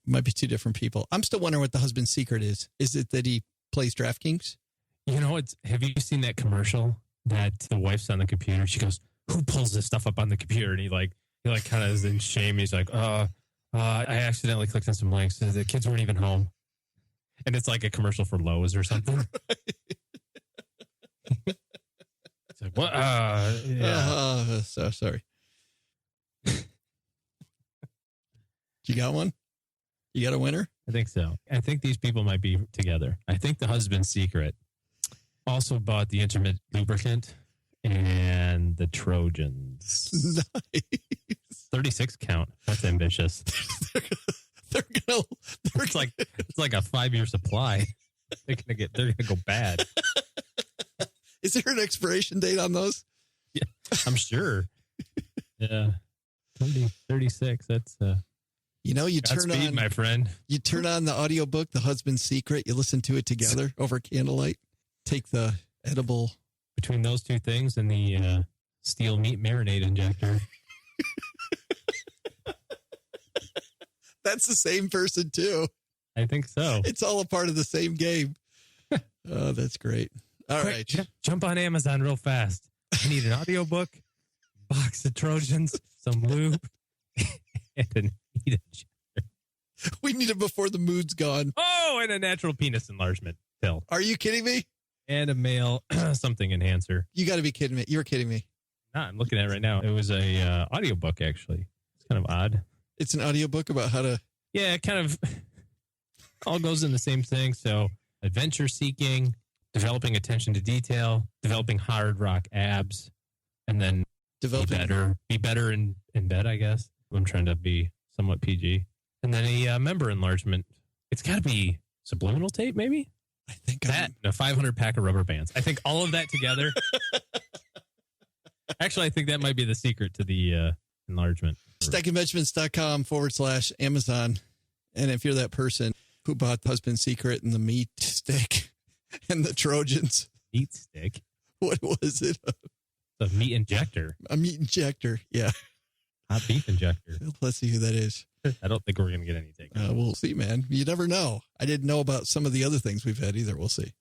[SPEAKER 5] Might be two different people. I'm still wondering what the husband's secret is. Is it that he plays DraftKings?
[SPEAKER 4] Have you seen that commercial that the wife's on the computer? She goes, "Who pulls this stuff up on the computer?" And he kind of is in shame. He's like, I accidentally clicked on some links. The kids weren't even home. And it's like a commercial for Lowe's or something. It's like, what? Yeah.
[SPEAKER 5] So sorry. You got one? You got a winner?
[SPEAKER 4] I think so. I think these people might be together. I think the husband's secret also bought the intimate lubricant and the Trojans.
[SPEAKER 5] Nice.
[SPEAKER 4] 36 count. That's ambitious. It's like a 5-year supply. They're gonna go bad.
[SPEAKER 5] Is there an expiration date on those?
[SPEAKER 4] Yeah, I'm sure. Yeah. 36. That's
[SPEAKER 5] you turn
[SPEAKER 4] Godspeed,
[SPEAKER 5] on,
[SPEAKER 4] my friend.
[SPEAKER 5] You turn on the audiobook, The Husband's Secret. You listen to it together over candlelight. Take the edible.
[SPEAKER 4] Between those two things and the steel meat marinade injector.
[SPEAKER 5] That's the same person, too.
[SPEAKER 4] I think so.
[SPEAKER 5] It's all a part of the same game. Oh, that's great. All right.
[SPEAKER 4] Jump on Amazon real fast. I need an audiobook, box of Trojans, some lube, and a meat injector.
[SPEAKER 5] We need it before the mood's gone.
[SPEAKER 4] Oh, and a natural penis enlargement pill.
[SPEAKER 5] Are you kidding me?
[SPEAKER 4] And a male something enhancer.
[SPEAKER 5] You got to be kidding me. You're kidding me.
[SPEAKER 4] No, I'm looking at it right now. It was a audiobook, actually. It's kind of odd.
[SPEAKER 5] It's an audiobook about how to...
[SPEAKER 4] Yeah, it kind of all goes in the same thing. So adventure seeking, developing attention to detail, developing hard rock abs, and then be better in bed, I guess. I'm trying to be somewhat PG. And then a member enlargement. It's got to be subliminal tape, maybe?
[SPEAKER 5] I think
[SPEAKER 4] that and a 500 pack of rubber bands. I think all of that together. Actually, I think that might be the secret to the enlargement.
[SPEAKER 5] StackingBenjamins.com/Amazon. And if you're that person who bought Husband's Secret and the meat stick and the Trojans.
[SPEAKER 4] Meat stick?
[SPEAKER 5] What was it?
[SPEAKER 4] A meat injector.
[SPEAKER 5] A meat injector, yeah.
[SPEAKER 4] Hot beef injector.
[SPEAKER 5] Let's see who that is.
[SPEAKER 4] I don't think we're going to get any takes.
[SPEAKER 5] We'll see, man. You never know. I didn't know about some of the other things we've had either. We'll see.